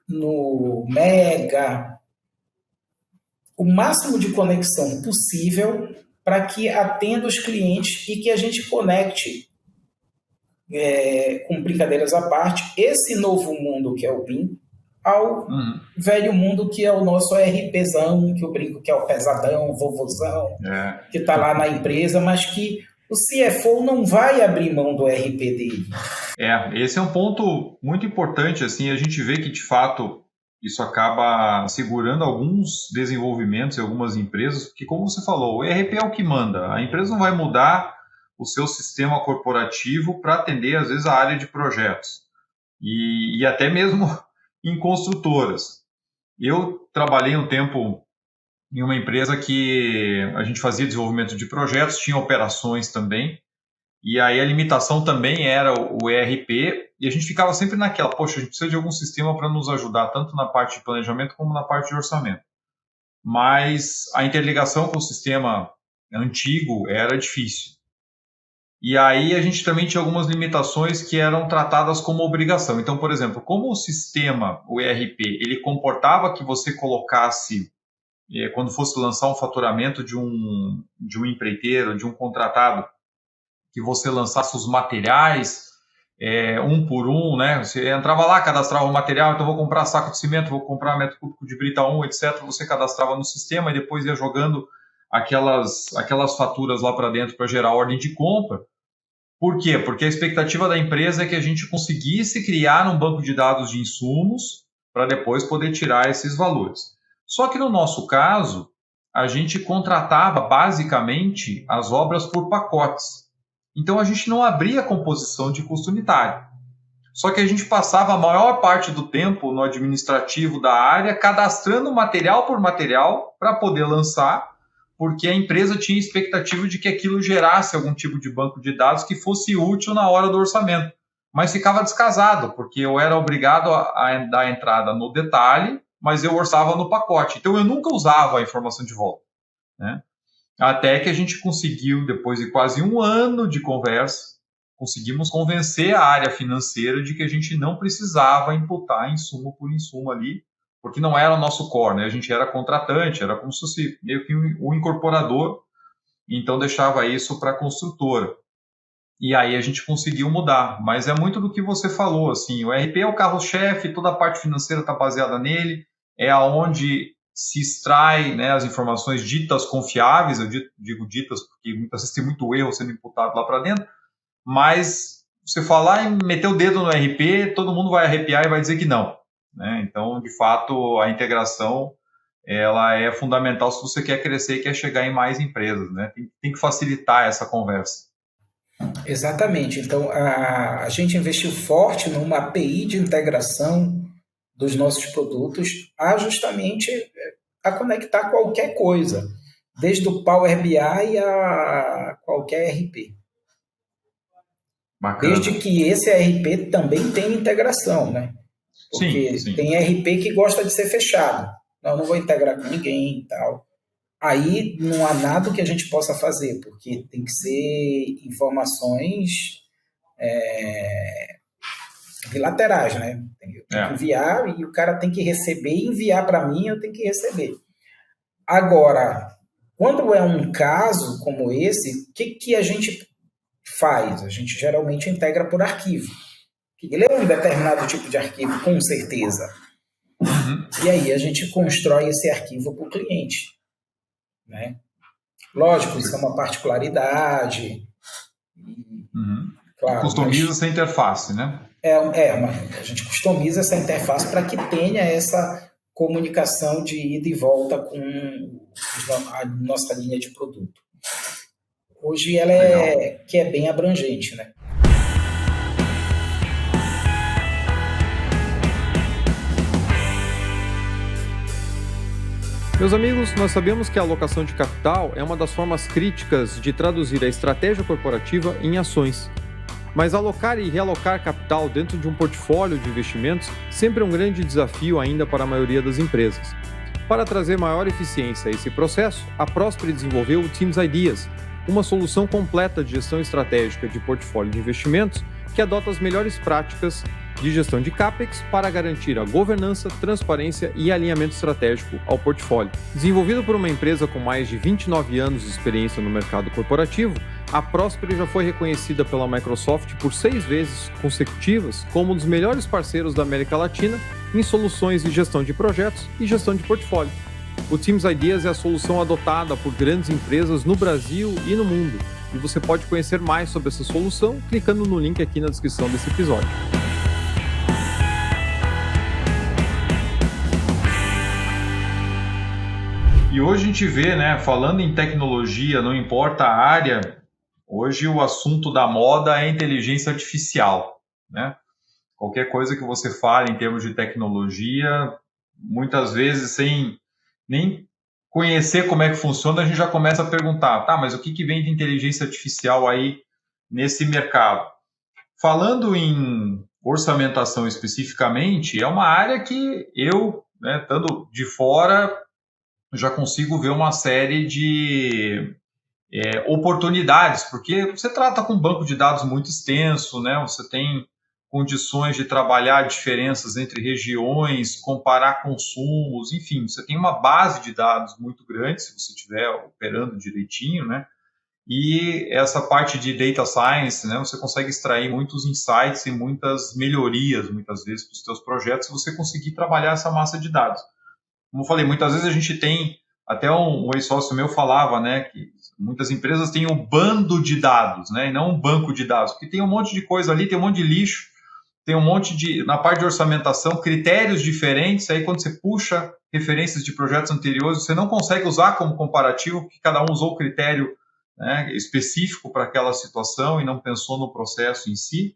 no Mega, o máximo de conexão possível para que atenda os clientes e que a gente conecte, com brincadeiras à parte, esse novo mundo que é o BIM ao velho mundo que é o nosso RPzão, que eu brinco que é o pesadão, vovozão, que está lá na empresa, mas que o CFO não vai abrir mão do RP dele. Esse é um ponto muito importante, assim, a gente vê que, de fato, isso acaba segurando alguns desenvolvimentos em algumas empresas, porque, como você falou, o ERP é o que manda. A empresa não vai mudar o seu sistema corporativo para atender, às vezes, a área de projetos. E até mesmo em construtoras. Eu trabalhei um tempo em uma empresa que a gente fazia desenvolvimento de projetos, tinha operações também, e aí a limitação também era o ERP, e a gente ficava sempre naquela, poxa, a gente precisa de algum sistema para nos ajudar, tanto na parte de planejamento como na parte de orçamento. Mas a interligação com o sistema antigo era difícil. E aí a gente também tinha algumas limitações que eram tratadas como obrigação. Então, por exemplo, como o sistema, o ERP, ele comportava que você colocasse, quando fosse lançar um faturamento de um empreiteiro, de um contratado, que você lançasse os materiais um por um, né? Você entrava lá, cadastrava o material, então vou comprar saco de cimento, vou comprar metro cúbico de brita 1, etc. Você cadastrava no sistema e depois ia jogando aquelas faturas lá para dentro para gerar ordem de compra. Por quê? Porque a expectativa da empresa é que a gente conseguisse criar um banco de dados de insumos para depois poder tirar esses valores. Só que no nosso caso, a gente contratava basicamente as obras por pacotes. Então a gente não abria a composição de custo unitário. Só que a gente passava a maior parte do tempo no administrativo da área cadastrando material por material para poder lançar, porque a empresa tinha expectativa de que aquilo gerasse algum tipo de banco de dados que fosse útil na hora do orçamento. Mas ficava descasado, porque eu era obrigado a dar entrada no detalhe, mas eu orçava no pacote. Então eu nunca usava a informação de volta, né? Até que a gente conseguiu, depois de quase um ano de conversa, conseguimos convencer a área financeira de que a gente não precisava imputar insumo por insumo ali, porque não era o nosso core, né? A gente era contratante, era como se fosse meio que um incorporador, então deixava isso para a construtora. E aí a gente conseguiu mudar, mas é muito do que você falou, assim, o ERP é o carro-chefe, toda a parte financeira está baseada nele, é aonde se extrai, né, as informações ditas confiáveis, eu digo ditas porque muitas vezes tem muito erro sendo imputado lá para dentro, mas você falar e meter o dedo no ERP, todo mundo vai arrepiar e vai dizer que não, né? Então, de fato, a integração ela é fundamental se você quer crescer e quer chegar em mais empresas, né? Tem que facilitar essa conversa. Exatamente. Então, a gente investiu forte numa API de integração dos nossos produtos justamente a conectar qualquer coisa, desde o Power BI a qualquer RP. Bacana. Desde que esse RP também tem integração, né? Porque sim. tem RP que gosta de ser fechado. Não vou integrar com ninguém e tal. Aí não há nada que a gente possa fazer, porque tem que ser informações bilaterais, né? Tem que enviar e o cara tem que receber e enviar para mim, eu tenho que receber. Agora, quando é um caso como esse, o que a gente faz? A gente geralmente integra por arquivo. Ele é um determinado tipo de arquivo, com certeza. E aí a gente constrói esse arquivo para o cliente, né? Lógico, isso é uma particularidade. Claro, customiza essa interface, né? A gente customiza essa interface para que tenha essa comunicação de ida e volta com a nossa linha de produto. Hoje ela é bem abrangente, né? Meus amigos, nós sabemos que a alocação de capital é uma das formas críticas de traduzir a estratégia corporativa em ações. Mas alocar e realocar capital dentro de um portfólio de investimentos sempre é um grande desafio ainda para a maioria das empresas. Para trazer maior eficiência a esse processo, a Prosper desenvolveu o Teams Ideas, uma solução completa de gestão estratégica de portfólio de investimentos que adota as melhores práticas de gestão de CAPEX para garantir a governança, transparência e alinhamento estratégico ao portfólio. Desenvolvido por uma empresa com mais de 29 anos de experiência no mercado corporativo, a Prosper já foi reconhecida pela Microsoft por 6 vezes consecutivas como um dos melhores parceiros da América Latina em soluções de gestão de projetos e gestão de portfólio. O Teams Ideas é a solução adotada por grandes empresas no Brasil e no mundo, e você pode conhecer mais sobre essa solução clicando no link aqui na descrição desse episódio. E hoje a gente vê, né, falando em tecnologia, não importa a área, hoje o assunto da moda é inteligência artificial, né? Qualquer coisa que você fale em termos de tecnologia, muitas vezes sem nem conhecer como é que funciona, a gente já começa a perguntar, tá, mas o que vem de inteligência artificial aí nesse mercado? Falando em orçamentação especificamente, é uma área que eu, né, estando de fora, já consigo ver uma série de oportunidades, porque você trata com um banco de dados muito extenso, né? Você tem condições de trabalhar diferenças entre regiões, comparar consumos, enfim, você tem uma base de dados muito grande, se você estiver operando direitinho, né? E essa parte de data science, né? Você consegue extrair muitos insights e muitas melhorias, muitas vezes, para os seus projetos, se você conseguir trabalhar essa massa de dados. Como eu falei, muitas vezes a gente tem, até um ex-sócio meu falava, né, que muitas empresas têm um bando de dados, né, e não um banco de dados, porque tem um monte de coisa ali, tem um monte de lixo, tem um monte de, na parte de orçamentação, critérios diferentes, aí quando você puxa referências de projetos anteriores, você não consegue usar como comparativo, porque cada um usou o critério, né, específico para aquela situação e não pensou no processo em si.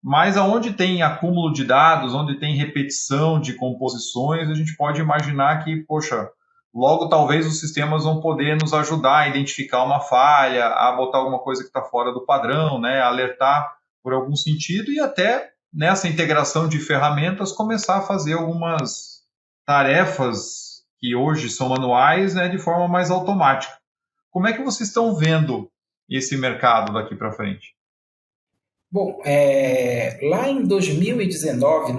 Mas aonde tem acúmulo de dados, onde tem repetição de composições, a gente pode imaginar que, poxa, logo talvez os sistemas vão poder nos ajudar a identificar uma falha, a botar alguma coisa que está fora do padrão, né, alertar por algum sentido e até nessa integração de ferramentas começar a fazer algumas tarefas que hoje são manuais, né, de forma mais automática. Como é que vocês estão vendo esse mercado daqui para frente? Bom, lá em 2019,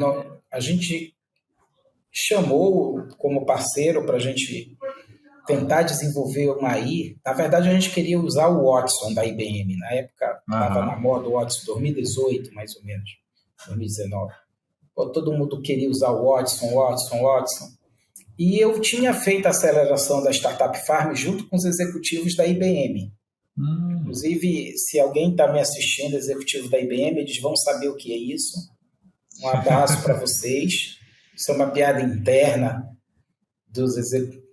a gente chamou como parceiro para a gente tentar desenvolver uma AI. Na verdade, a gente queria usar o Watson da IBM. Na época, estava na moda o Watson, 2018, mais ou menos, 2019. Todo mundo queria usar o Watson. E eu tinha feito a aceleração da Startup Farm junto com os executivos da IBM. Inclusive, se alguém está me assistindo, executivo da IBM, eles vão saber o que é isso. Um abraço para vocês. Isso é uma piada interna dos executivos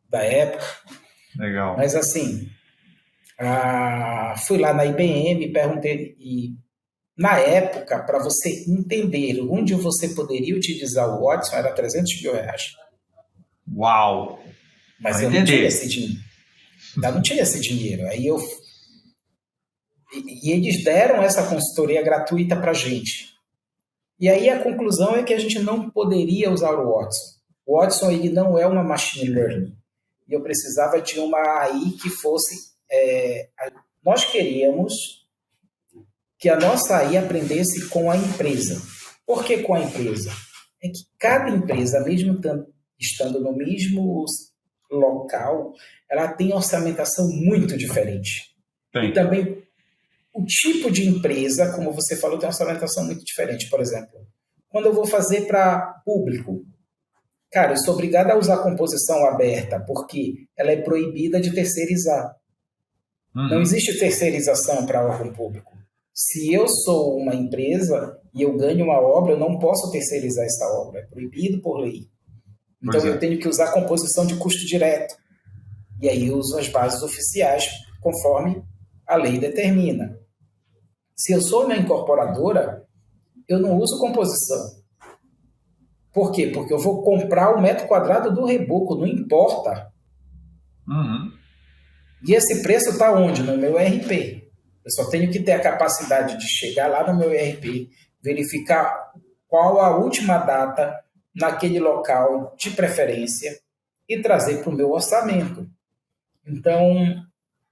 da época. Legal. Mas, assim, fui lá na IBM, perguntei, e na época, para você entender onde você poderia utilizar o Watson, era R$300 mil. Uau! Mas eu não tinha esse dinheiro. Ainda não tinha esse dinheiro. Aí e eles deram essa consultoria gratuita para a gente. E aí a conclusão é que a gente não poderia usar o Watson. O Watson ele não é uma machine learning. E eu precisava de uma AI que fosse... nós queríamos que a nossa AI aprendesse com a empresa. Por que com a empresa? É que cada empresa, mesmo estando no mesmo local, ela tem orçamentação muito diferente. Tem. E também o tipo de empresa, como você falou, tem uma orçamentação muito diferente. Por exemplo, quando eu vou fazer para público, cara, eu sou obrigado a usar composição aberta, porque ela é proibida de terceirizar. Não existe terceirização para órgão público. Se eu sou uma empresa e eu ganho uma obra, eu não posso terceirizar essa obra. É proibido por lei. Então, eu tenho que usar composição de custo direto. E aí eu uso as bases oficiais, conforme a lei determina. Se eu sou uma incorporadora, eu não uso composição. Por quê? Porque eu vou comprar o metro quadrado do reboco, não importa. E esse preço está onde? No meu RP. Eu só tenho que ter a capacidade de chegar lá no meu ERP, verificar qual a última data naquele local de preferência e trazer para o meu orçamento. Então,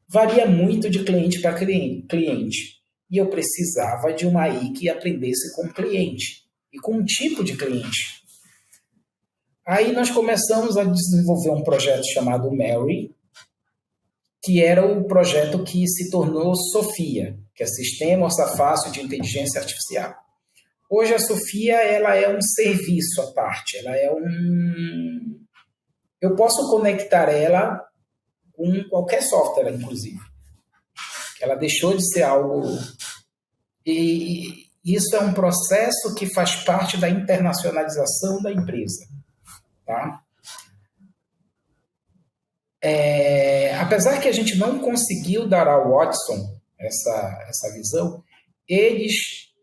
varia muito de cliente para cliente. E eu precisava de uma AI que aprendesse com o cliente e com um tipo de cliente. Aí nós começamos a desenvolver um projeto chamado Mary, que era o projeto que se tornou Sofia, que é Sistema Orçafácil de Inteligência Artificial. Hoje a Sofia ela é um serviço à parte, ela é eu posso conectar ela com qualquer software, inclusive. Ela deixou de ser algo... E isso é um processo que faz parte da internacionalização da empresa. Tá? Apesar que a gente não conseguiu dar ao Watson essa visão, eles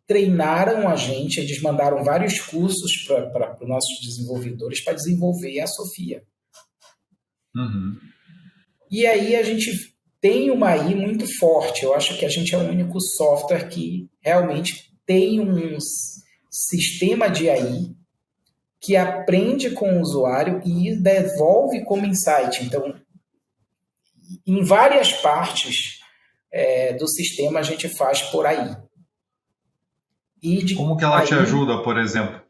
treinaram a gente, eles mandaram vários cursos para os nossos desenvolvedores para desenvolver a Sofia. Uhum. E aí a gente tem uma AI muito forte. Eu acho que a gente é o único software que realmente tem um sistema de AI que aprende com o usuário e devolve como insight. Então, em várias partes do sistema a gente faz por AI. Como que ela te ajuda, por exemplo?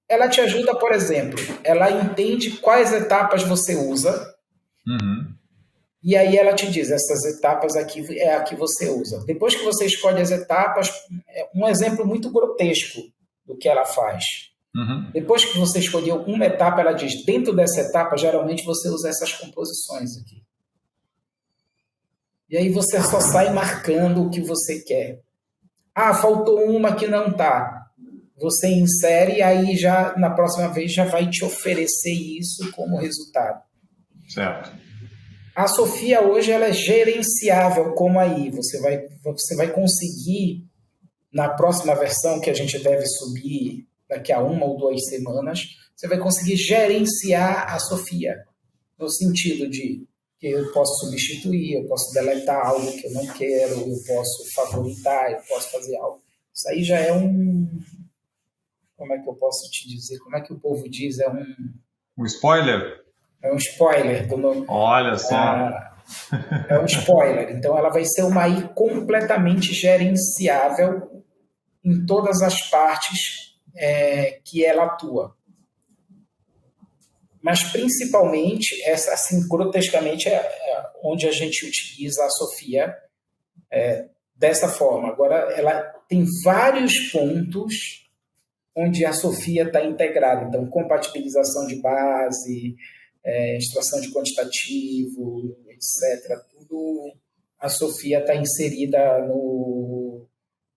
Ela te ajuda, por exemplo, ela entende quais etapas você usa. Uhum. E aí ela te diz, essas etapas aqui é a que você usa. Depois que você escolhe as etapas, um exemplo muito grotesco do que ela faz. Uhum. Depois que você escolheu uma etapa, ela diz, dentro dessa etapa, geralmente você usa essas composições aqui. E aí você só sai marcando o que você quer. Ah, faltou uma que não está. Você insere e aí já, na próxima vez, já vai te oferecer isso como resultado. Certo. A Sofia hoje ela é gerenciável como AI. Você vai conseguir, na próxima versão que a gente deve subir daqui a 1 ou 2 semanas, você vai conseguir gerenciar a Sofia. No sentido de que eu posso substituir, eu posso deletar algo que eu não quero, eu posso favoritar, eu posso fazer algo. Isso aí já é como é que eu posso te dizer? Como é que o povo diz? Um spoiler? É um spoiler do nome. Olha só. É um spoiler. Então, ela vai ser uma AI completamente gerenciável em todas as partes que ela atua. Mas, principalmente, essa, assim, grotescamente, é onde a gente utiliza a Sofia dessa forma. Agora, ela tem vários pontos onde a Sofia está integrada. Então, compatibilização de base, extração de quantitativo, etc. Tudo a Sofia está inserida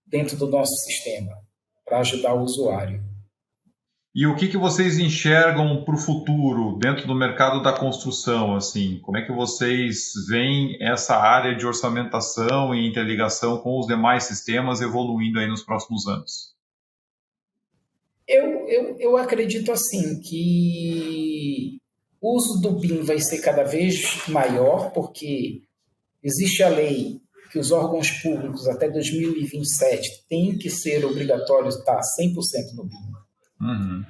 dentro do nosso sistema para ajudar o usuário. E o que vocês enxergam para o futuro dentro do mercado da construção? Assim, como é que vocês veem essa área de orçamentação e interligação com os demais sistemas evoluindo aí nos próximos anos? Eu acredito assim que o uso do BIM vai ser cada vez maior, porque existe a lei que os órgãos públicos até 2027 têm que ser obrigatórios estar 100% no BIM. Uhum.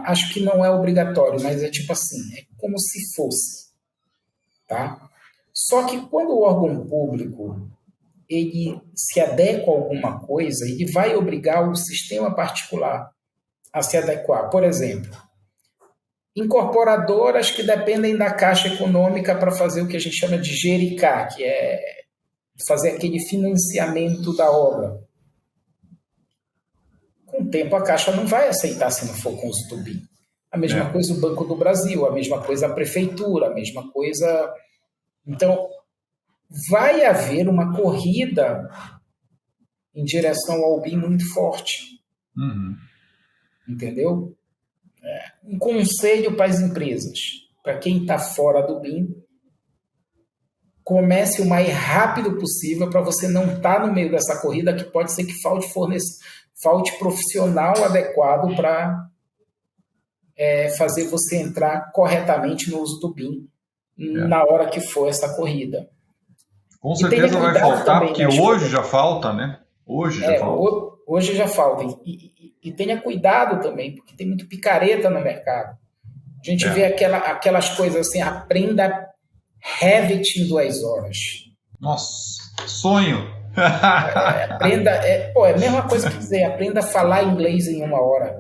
Acho que não é obrigatório, mas é tipo assim, é como se fosse. Tá? Só que quando o órgão público ele se adequa a alguma coisa, ele vai obrigar o sistema particular a se adequar. Por exemplo, incorporadoras que dependem da Caixa Econômica para fazer o que a gente chama de GERICA, que é fazer aquele financiamento da obra. Com o tempo, a Caixa não vai aceitar se não for com uso do BIM. A mesma coisa o Banco do Brasil, a mesma coisa a Prefeitura, a mesma coisa... Então, vai haver uma corrida em direção ao BIM muito forte. Uhum. Entendeu? Um conselho para as empresas, para quem está fora do BIM, comece o mais rápido possível para você não estar no meio dessa corrida, que pode ser que falte profissional adequado para fazer você entrar corretamente no uso do BIM na hora que for essa corrida. Com certeza vai faltar, porque hoje já falta, né? Hoje já falta. Hoje já falta. E tenha cuidado também, porque tem muito picareta no mercado. A gente vê aquelas coisas assim, aprenda Revit em 2 horas. Nossa, sonho! Aprenda, é a mesma coisa que dizer, aprenda a falar inglês em 1 hora,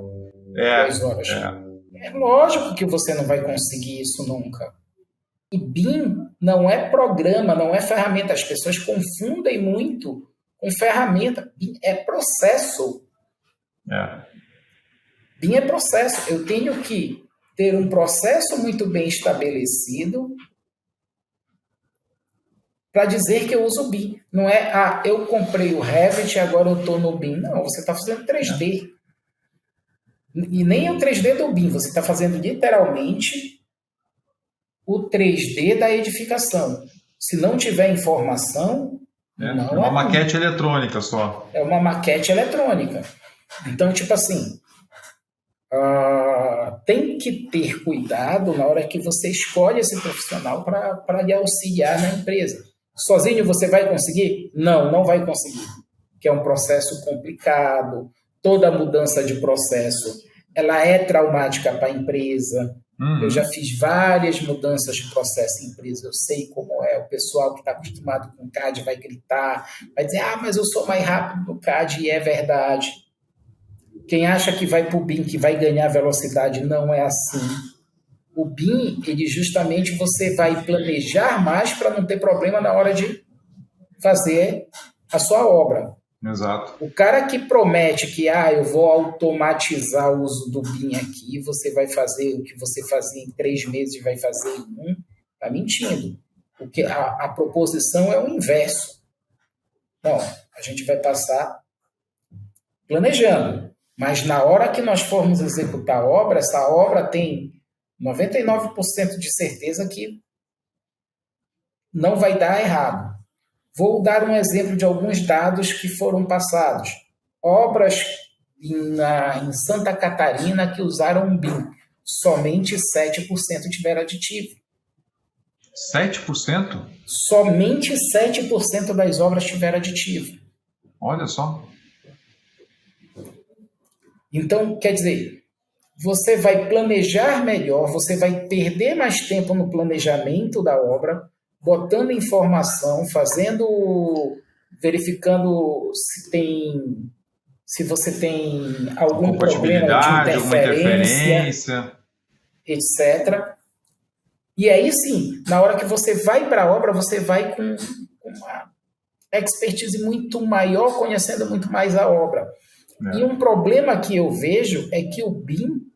2 horas. É lógico que você não vai conseguir isso nunca. E BIM não é programa, não é ferramenta. As pessoas confundem muito com ferramenta. BIM é processo. BIM é processo. Eu tenho que ter um processo muito bem estabelecido para dizer que eu uso BIM. Não é, eu comprei o Revit e agora eu estou no BIM. Não, você está fazendo 3D. E nem o 3D do BIM, você está fazendo literalmente o 3D da edificação. Se não tiver informação, não é uma maquete eletrônica só. É uma maquete eletrônica. Então, tipo assim, tem que ter cuidado na hora que você escolhe esse profissional para lhe auxiliar na empresa. Sozinho você vai conseguir? Não vai conseguir. Que é um processo complicado. Toda mudança de processo, ela é traumática para a empresa. Eu já fiz várias mudanças de processo em empresa, eu sei como é. O pessoal que está acostumado com CAD vai gritar, vai dizer, mas eu sou mais rápido no CAD, e é verdade. Quem acha que vai para o BIM, que vai ganhar velocidade, não é assim. O BIM, ele justamente você vai planejar mais para não ter problema na hora de fazer a sua obra. Exato. O cara que promete que eu vou automatizar o uso do BIM aqui, você vai fazer o que você fazia em 3 meses, vai fazer em 1, está mentindo. Porque a proposição é o inverso. Não, a gente vai passar planejando, mas na hora que nós formos executar a obra, essa obra tem 99% de certeza que não vai dar errado. Vou dar um exemplo de alguns dados que foram passados. Obras em Santa Catarina que usaram BIM. Somente 7% tiveram aditivo. 7%? Somente 7% das obras tiveram aditivo. Olha só. Então, quer dizer, você vai planejar melhor, você vai perder mais tempo no planejamento da obra, botando informação, verificando se você tem algum problema de interferência, etc. E aí sim, na hora que você vai para a obra, você vai com uma expertise muito maior, conhecendo muito mais a obra. E um problema que eu vejo é que o BIM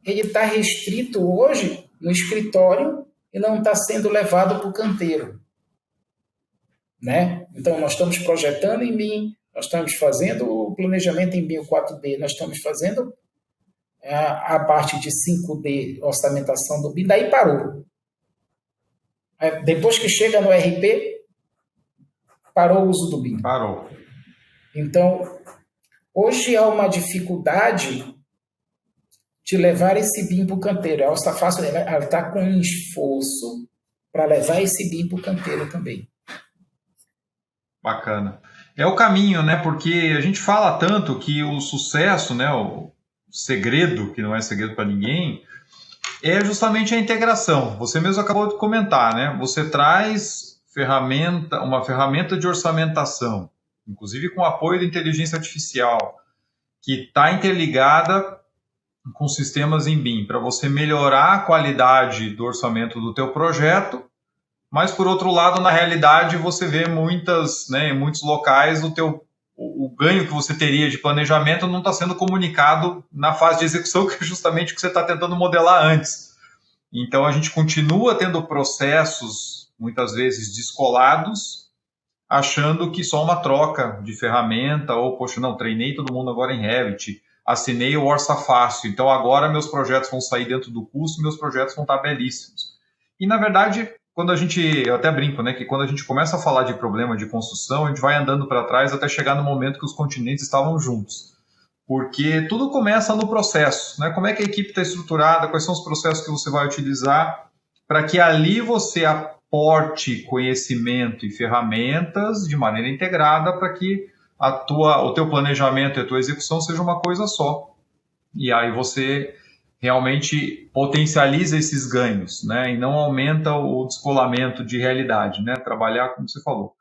está restrito hoje no escritório e não está sendo levado para o canteiro. Né? Então, nós estamos projetando em BIM, nós estamos fazendo o planejamento em BIM, o 4D, nós estamos fazendo a parte de 5D, orçamentação do BIM, daí parou. Depois que chega no RP, parou o uso do BIM. Parou. Então, hoje há uma dificuldade de levar esse BIM para o canteiro. Ela está com um esforço para levar esse BIM para o canteiro também. Bacana. É o caminho, né? Porque a gente fala tanto que o sucesso, né? O segredo, que não é segredo para ninguém, é justamente a integração. Você mesmo acabou de comentar, né? Você traz uma ferramenta de orçamentação, inclusive com apoio da inteligência artificial, que está interligada com sistemas em BIM, para você melhorar a qualidade do orçamento do teu projeto, mas, por outro lado, na realidade, você vê em muitos locais o ganho que você teria de planejamento não está sendo comunicado na fase de execução, que é justamente o que você está tentando modelar antes. Então, a gente continua tendo processos, muitas vezes, descolados, achando que só uma troca de ferramenta, ou, poxa, não, treinei todo mundo agora em Revit, assinei o Orça Fácil, então agora meus projetos vão sair dentro do custo, meus projetos vão estar belíssimos. E, na verdade, eu até brinco, né, que quando a gente começa a falar de problema de construção, a gente vai andando para trás até chegar no momento que os continentes estavam juntos. Porque tudo começa no processo, né? Como é que a equipe está estruturada, quais são os processos que você vai utilizar, para que ali você suporte, conhecimento e ferramentas de maneira integrada para que o teu planejamento e a tua execução seja uma coisa só. E aí você realmente potencializa esses ganhos, né? E não aumenta o descolamento de realidade, né? Trabalhar, como você falou,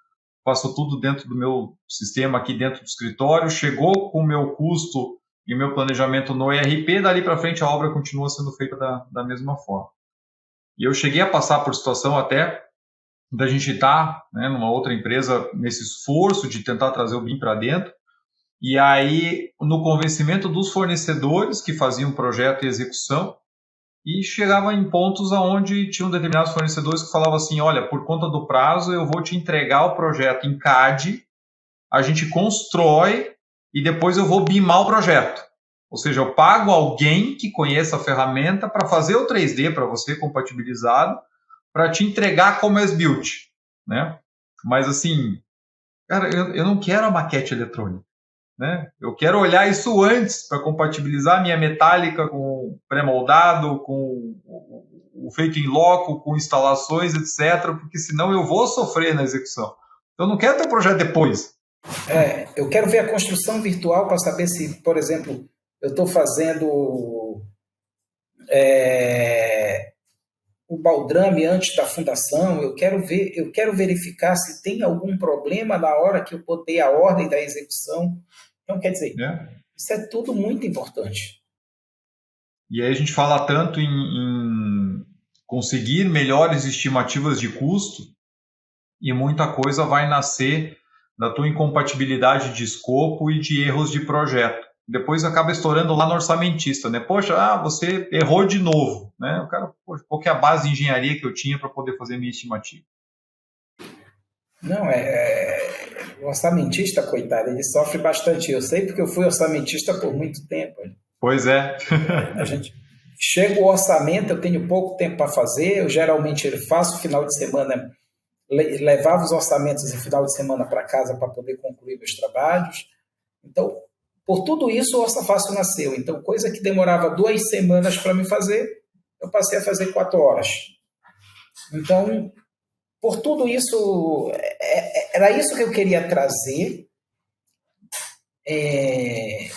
faço tudo dentro do meu sistema aqui dentro do escritório, chegou com o meu custo e meu planejamento no ERP, dali para frente a obra continua sendo feita da mesma forma. E eu cheguei a passar por situação até da gente estar, né, numa outra empresa nesse esforço de tentar trazer o BIM para dentro, e aí no convencimento dos fornecedores que faziam projeto e execução, e chegava em pontos onde tinham determinados fornecedores que falavam assim, olha, por conta do prazo eu vou te entregar o projeto em CAD, a gente constrói e depois eu vou BIMar o projeto. Ou seja, eu pago alguém que conheça a ferramenta para fazer o 3D para você compatibilizado, para te entregar como as-built, né? Mas assim, cara, eu não quero a maquete eletrônica, né? Eu quero olhar isso antes para compatibilizar a minha metálica com pré-moldado, com o feito em loco, com instalações, etc., porque senão eu vou sofrer na execução. Eu não quero ter o projeto depois. Eu quero ver a construção virtual para saber se, por exemplo, eu estou fazendo o baldrame antes da fundação, eu quero verificar se tem algum problema na hora que eu botei a ordem da execução. Então, quer dizer, isso é tudo muito importante. E aí a gente fala tanto em conseguir melhores estimativas de custo e muita coisa vai nascer da tua incompatibilidade de escopo e de erros de projeto. Depois acaba estourando lá no orçamentista, né? Poxa, você errou de novo, né? O cara, poxa, qual que é a base de engenharia que eu tinha para poder fazer minha estimativa? Não, o orçamentista, coitado, ele sofre bastante. Eu sei porque eu fui orçamentista por muito tempo. Pois é. A gente chega o orçamento, eu tenho pouco tempo para fazer, eu geralmente faço final de semana, levava os orçamentos no final de semana para casa para poder concluir meus trabalhos. Então, por tudo isso, o Orça Fácil nasceu. Então, coisa que demorava 2 semanas para me fazer, eu passei a fazer 4 horas. Então, por tudo isso, era isso que eu queria trazer. E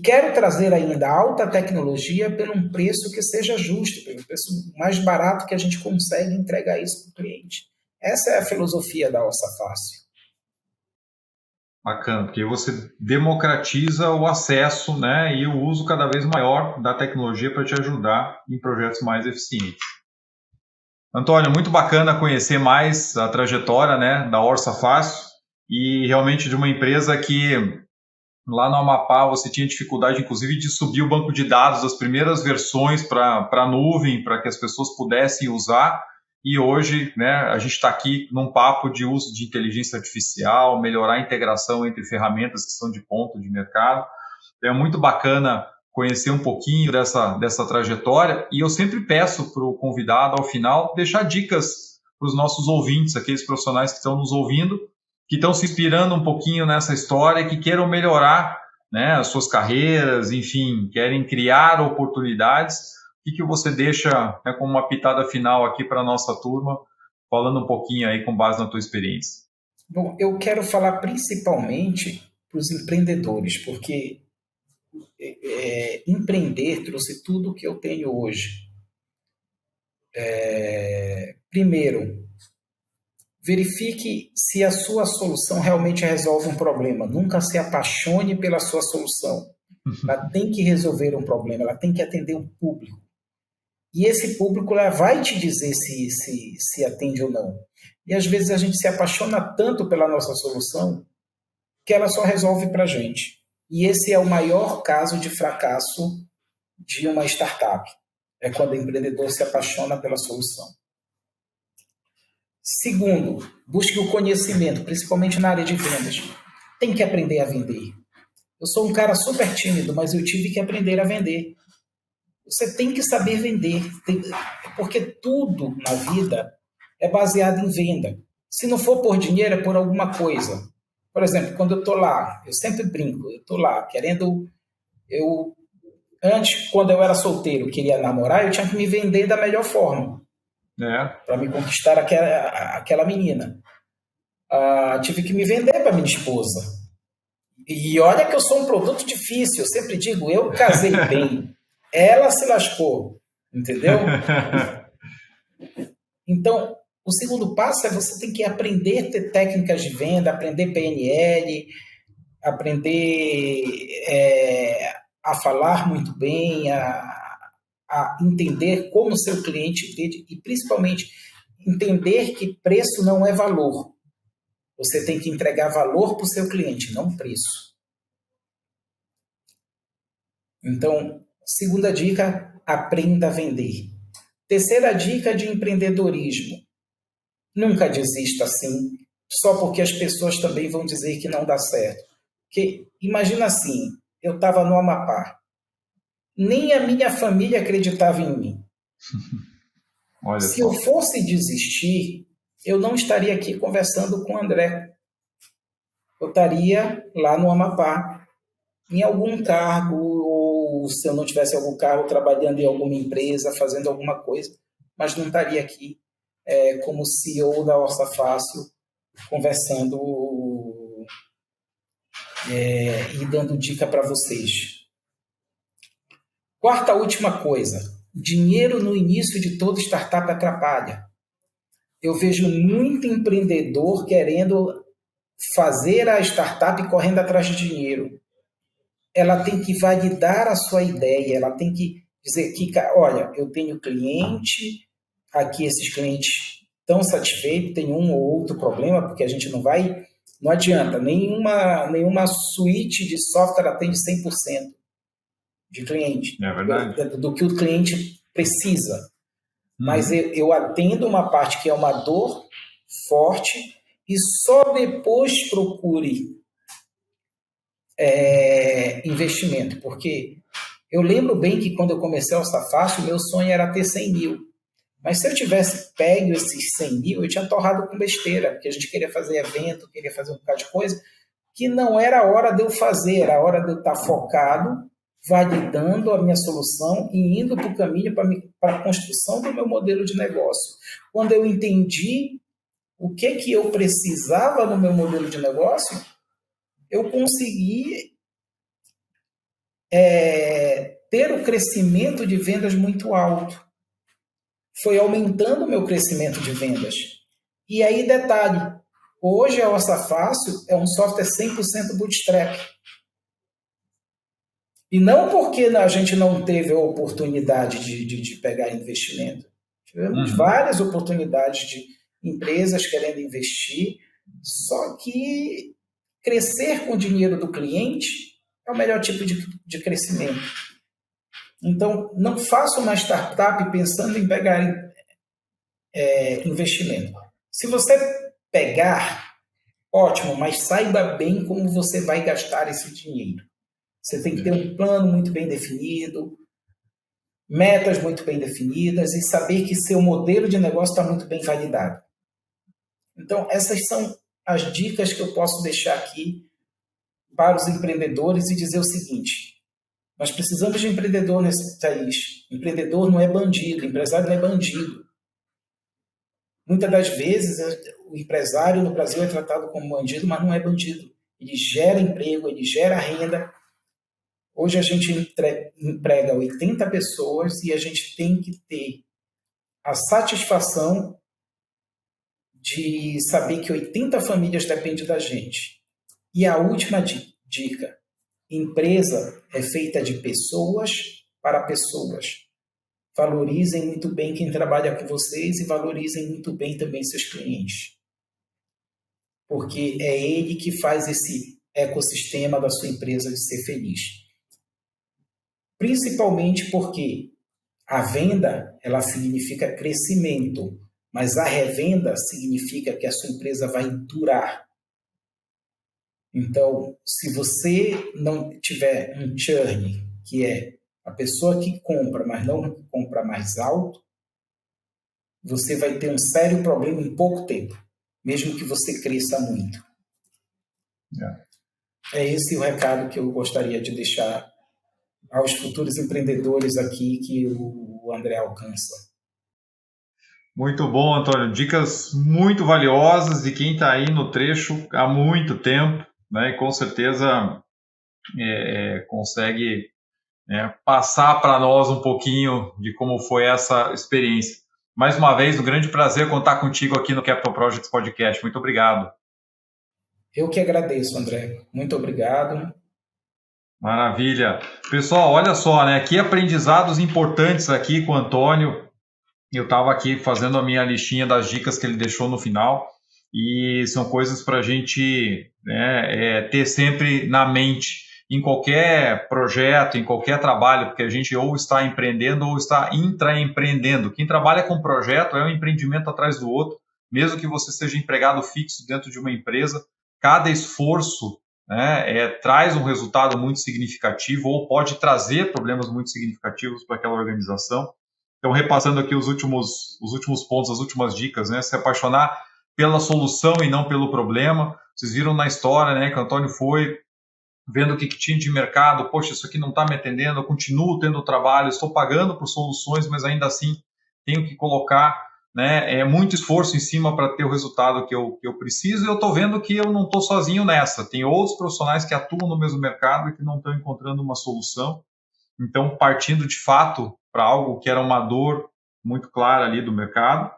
quero trazer ainda alta tecnologia por um preço que seja justo, pelo preço mais barato que a gente consegue entregar isso para o cliente. Essa é a filosofia da Orça Fácil. Bacana, porque você democratiza o acesso, né, e o uso cada vez maior da tecnologia para te ajudar em projetos mais eficientes. Antônio, muito bacana conhecer mais a trajetória, né, da Orça Fácil e realmente de uma empresa que lá no Amapá você tinha dificuldade, inclusive, de subir o banco de dados das primeiras versões para a nuvem, para que as pessoas pudessem usar. E hoje, né, a gente está aqui num papo de uso de inteligência artificial, melhorar a integração entre ferramentas que são de ponta de mercado. É muito bacana conhecer um pouquinho dessa trajetória. E eu sempre peço para o convidado, ao final, deixar dicas para os nossos ouvintes, aqueles profissionais que estão nos ouvindo, que estão se inspirando um pouquinho nessa história, que queiram melhorar, né, as suas carreiras, enfim, querem criar oportunidades. O que você deixa, né, como uma pitada final aqui para a nossa turma, falando um pouquinho aí com base na tua experiência? Bom, eu quero falar principalmente para os empreendedores, porque empreender trouxe tudo o que eu tenho hoje. Primeiro, verifique se a sua solução realmente resolve um problema. Nunca se apaixone pela sua solução. Ela tem que resolver um problema, ela tem que atender um público. E esse público vai te dizer se atende ou não. E às vezes a gente se apaixona tanto pela nossa solução que ela só resolve para a gente. E esse é o maior caso de fracasso de uma startup. É quando o empreendedor se apaixona pela solução. Segundo, busque o conhecimento, principalmente na área de vendas. Tem que aprender a vender. Eu sou um cara super tímido, mas eu tive que aprender a vender. Você tem que saber vender, porque tudo na vida é baseado em venda. Se não for por dinheiro, é por alguma coisa. Por exemplo, quando eu estou lá, eu sempre brinco, eu estou lá querendo... Antes, quando eu era solteiro, queria namorar, eu tinha que me vender da melhor forma. para me conquistar aquela menina. Tive que me vender para minha esposa. E olha que eu sou um produto difícil, eu sempre digo, eu casei bem, ela se lascou, entendeu? Então, o segundo passo é você tem que aprender a ter técnicas de venda, aprender PNL, aprender a falar muito bem, a entender como o seu cliente vende e, principalmente, entender que preço não é valor. Você tem que entregar valor para o seu cliente, não preço. Então, segunda dica, aprenda a vender. Terceira dica de empreendedorismo. Nunca desista assim, só porque as pessoas também vão dizer que não dá certo. Porque, imagina assim, eu estava no Amapá. Nem a minha família acreditava em mim. Se eu fosse desistir, eu não estaria aqui conversando com o André. Eu estaria lá no Amapá, em algum cargo, ou se eu não tivesse algum cargo, trabalhando em alguma empresa, fazendo alguma coisa, mas não estaria aqui como CEO da Orça Fácil, conversando e dando dica para vocês. Quarta última coisa, dinheiro no início de toda startup atrapalha. Eu vejo muito empreendedor querendo fazer a startup correndo atrás de dinheiro. Ela tem que validar a sua ideia, ela tem que dizer que, olha, eu tenho cliente, aqui esses clientes estão satisfeitos, tem um ou outro problema, porque a gente não adianta, nenhuma suíte de software atende 100% de cliente, do que o cliente precisa. Mas eu atendo uma parte que é uma dor forte e só depois procure investimento, porque eu lembro bem que quando eu comecei a Orça Fácil, meu sonho era ter 100 mil. Mas se eu tivesse pego esses 100 mil, eu tinha torrado com besteira, porque a gente queria fazer evento, queria fazer um bocado de coisa, que não era a hora de eu fazer, era a hora de eu estar focado, validando a minha solução e indo para o caminho para a construção do meu modelo de negócio. Quando eu entendi o que eu precisava no meu modelo de negócio, eu consegui ter o crescimento de vendas muito alto. Foi aumentando o meu crescimento de vendas. E aí, detalhe, hoje a Orça Fácil é um software 100% bootstrap. E não porque a gente não teve a oportunidade de pegar investimento. Tivemos várias oportunidades de empresas querendo investir, só que crescer com o dinheiro do cliente é o melhor tipo de crescimento. Então, não faça uma startup pensando em pegar investimento. Se você pegar, ótimo, mas saiba bem como você vai gastar esse dinheiro. Você tem que ter um plano muito bem definido, metas muito bem definidas e saber que seu modelo de negócio está muito bem validado. Então, essas são as dicas que eu posso deixar aqui para os empreendedores e dizer o seguinte: nós precisamos de empreendedor nesse país. Empreendedor não é bandido, empresário não é bandido. Muitas das vezes, o empresário no Brasil é tratado como bandido, mas não é bandido. Ele gera emprego, ele gera renda. Hoje a gente emprega 80 pessoas e a gente tem que ter a satisfação de saber que 80 famílias dependem da gente. E a última dica: empresa é feita de pessoas para pessoas. Valorizem muito bem quem trabalha com vocês e valorizem muito bem também seus clientes. Porque é ele que faz esse ecossistema da sua empresa de ser feliz. Principalmente porque a venda, ela significa crescimento, mas a revenda significa que a sua empresa vai durar. Então, se você não tiver um churn, que é a pessoa que compra, mas não compra mais alto, você vai ter um sério problema em pouco tempo, mesmo que você cresça muito. É esse o recado que eu gostaria de deixar aos futuros empreendedores aqui que o André alcança. Muito bom, Antônio. Dicas muito valiosas de quem está aí no trecho há muito tempo, né? E com certeza consegue passar para nós um pouquinho de como foi essa experiência. Mais uma vez, um grande prazer contar contigo aqui no Capital Projects Podcast. Muito obrigado. Eu que agradeço, André. Muito obrigado. Maravilha. Pessoal, olha só, né? Que aprendizados importantes aqui com o Antônio. Eu estava aqui fazendo a minha listinha das dicas que ele deixou no final e são coisas para a gente ter sempre na mente em qualquer projeto, em qualquer trabalho, porque a gente ou está empreendendo ou está intraempreendendo. Quem trabalha com projeto é um empreendimento atrás do outro, mesmo que você seja empregado fixo dentro de uma empresa, cada esforço traz um resultado muito significativo ou pode trazer problemas muito significativos para aquela organização. Então, repassando aqui os últimos pontos, as últimas dicas, né? Se apaixonar pela solução e não pelo problema. Vocês viram na história, né, que o Antônio foi vendo o que tinha de mercado. Poxa, isso aqui não está me atendendo, eu continuo tendo trabalho, estou pagando por soluções, mas ainda assim tenho que colocar muito esforço em cima para ter o resultado que eu preciso. E eu estou vendo que eu não estou sozinho nessa. Tem outros profissionais que atuam no mesmo mercado e que não estão encontrando uma solução. Então, partindo de fato para algo que era uma dor muito clara ali do mercado.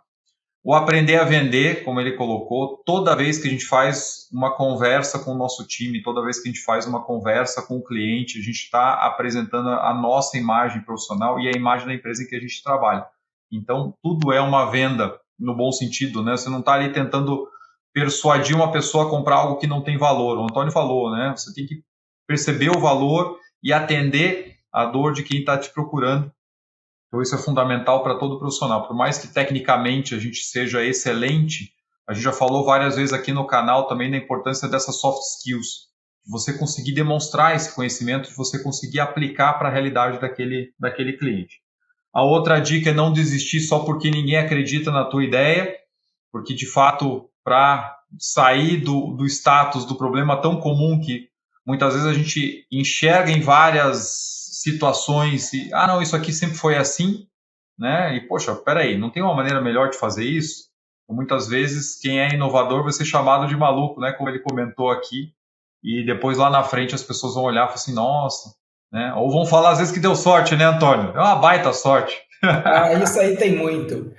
O aprender a vender, como ele colocou, toda vez que a gente faz uma conversa com o nosso time, toda vez que a gente faz uma conversa com o cliente, a gente está apresentando a nossa imagem profissional e a imagem da empresa em que a gente trabalha. Então, tudo é uma venda, no bom sentido, né? Você não está ali tentando persuadir uma pessoa a comprar algo que não tem valor. O Antônio falou, né? Você tem que perceber o valor e atender a dor de quem está te procurando. Então, isso é fundamental para todo profissional. Por mais que tecnicamente a gente seja excelente, a gente já falou várias vezes aqui no canal também da importância dessas soft skills, de você conseguir demonstrar esse conhecimento, de você conseguir aplicar para a realidade daquele cliente. A outra dica é não desistir só porque ninguém acredita na tua ideia, porque, de fato, para sair do status, do problema tão comum que muitas vezes a gente enxerga em várias situações e, não, isso aqui sempre foi assim, né? E, poxa, peraí, não tem uma maneira melhor de fazer isso? Muitas vezes, quem é inovador vai ser chamado de maluco, né? Como ele comentou aqui, e depois lá na frente as pessoas vão olhar e falar assim, nossa, né? Ou vão falar às vezes que deu sorte, né, Antônio? É uma baita sorte. Isso aí tem muito.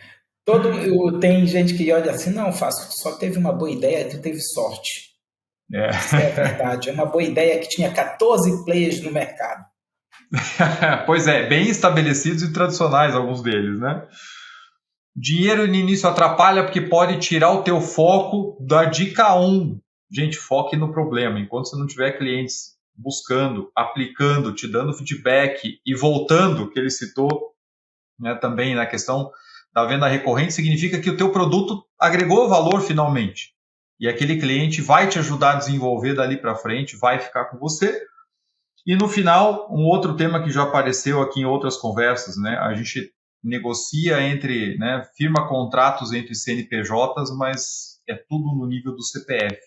Tem gente que olha assim, não, Fácil, tu só teve uma boa ideia, tu teve sorte. Isso é verdade, é uma boa ideia que tinha 14 players no mercado. Pois é, bem estabelecidos e tradicionais alguns deles, né? Dinheiro no início atrapalha porque pode tirar o teu foco da dica 1. Gente, foque no problema. Enquanto você não tiver clientes buscando, aplicando, te dando feedback e voltando, que ele citou, né, também na questão da venda recorrente, significa que o teu produto agregou valor finalmente. E aquele cliente vai te ajudar a desenvolver dali para frente, vai ficar com você. E no final, um outro tema que já apareceu aqui em outras conversas, né? A gente negocia firma contratos entre CNPJs, mas é tudo no nível do CPF.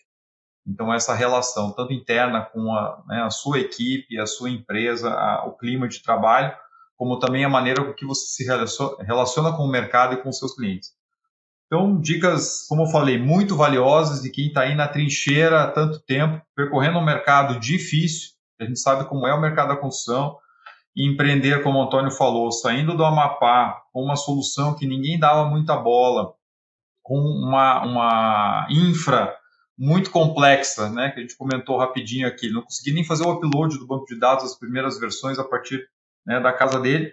Então, essa relação, tanto interna com a sua equipe, a sua empresa, o clima de trabalho, como também a maneira com que você se relaciona com o mercado e com os seus clientes. Então, dicas, como eu falei, muito valiosas de quem está aí na trincheira há tanto tempo, percorrendo um mercado difícil. A gente sabe como é o mercado da construção, e empreender, como o Antônio falou, saindo do Amapá, com uma solução que ninguém dava muita bola, com uma infra muito complexa, né, que a gente comentou rapidinho aqui, não consegui nem fazer o upload do banco de dados, as primeiras versões a partir da casa dele,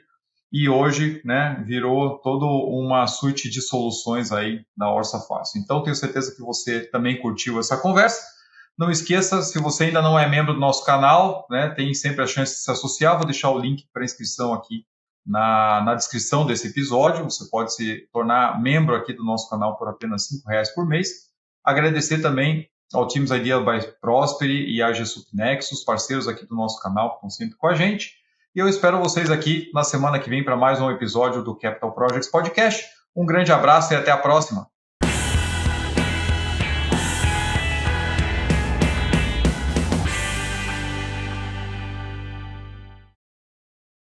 e hoje virou toda uma suite de soluções aí da Orça Fácil. Então, tenho certeza que você também curtiu essa conversa. Não esqueça, se você ainda não é membro do nosso canal, tem sempre a chance de se associar. Vou deixar o link para inscrição aqui na descrição desse episódio. Você pode se tornar membro aqui do nosso canal por apenas R$5 por mês. Agradecer também ao Teams Ideas by Prosperi e à GSUP Nexus, parceiros aqui do nosso canal, que estão sempre com a gente. E eu espero vocês aqui na semana que vem para mais um episódio do Capital Projects Podcast. Um grande abraço e até a próxima.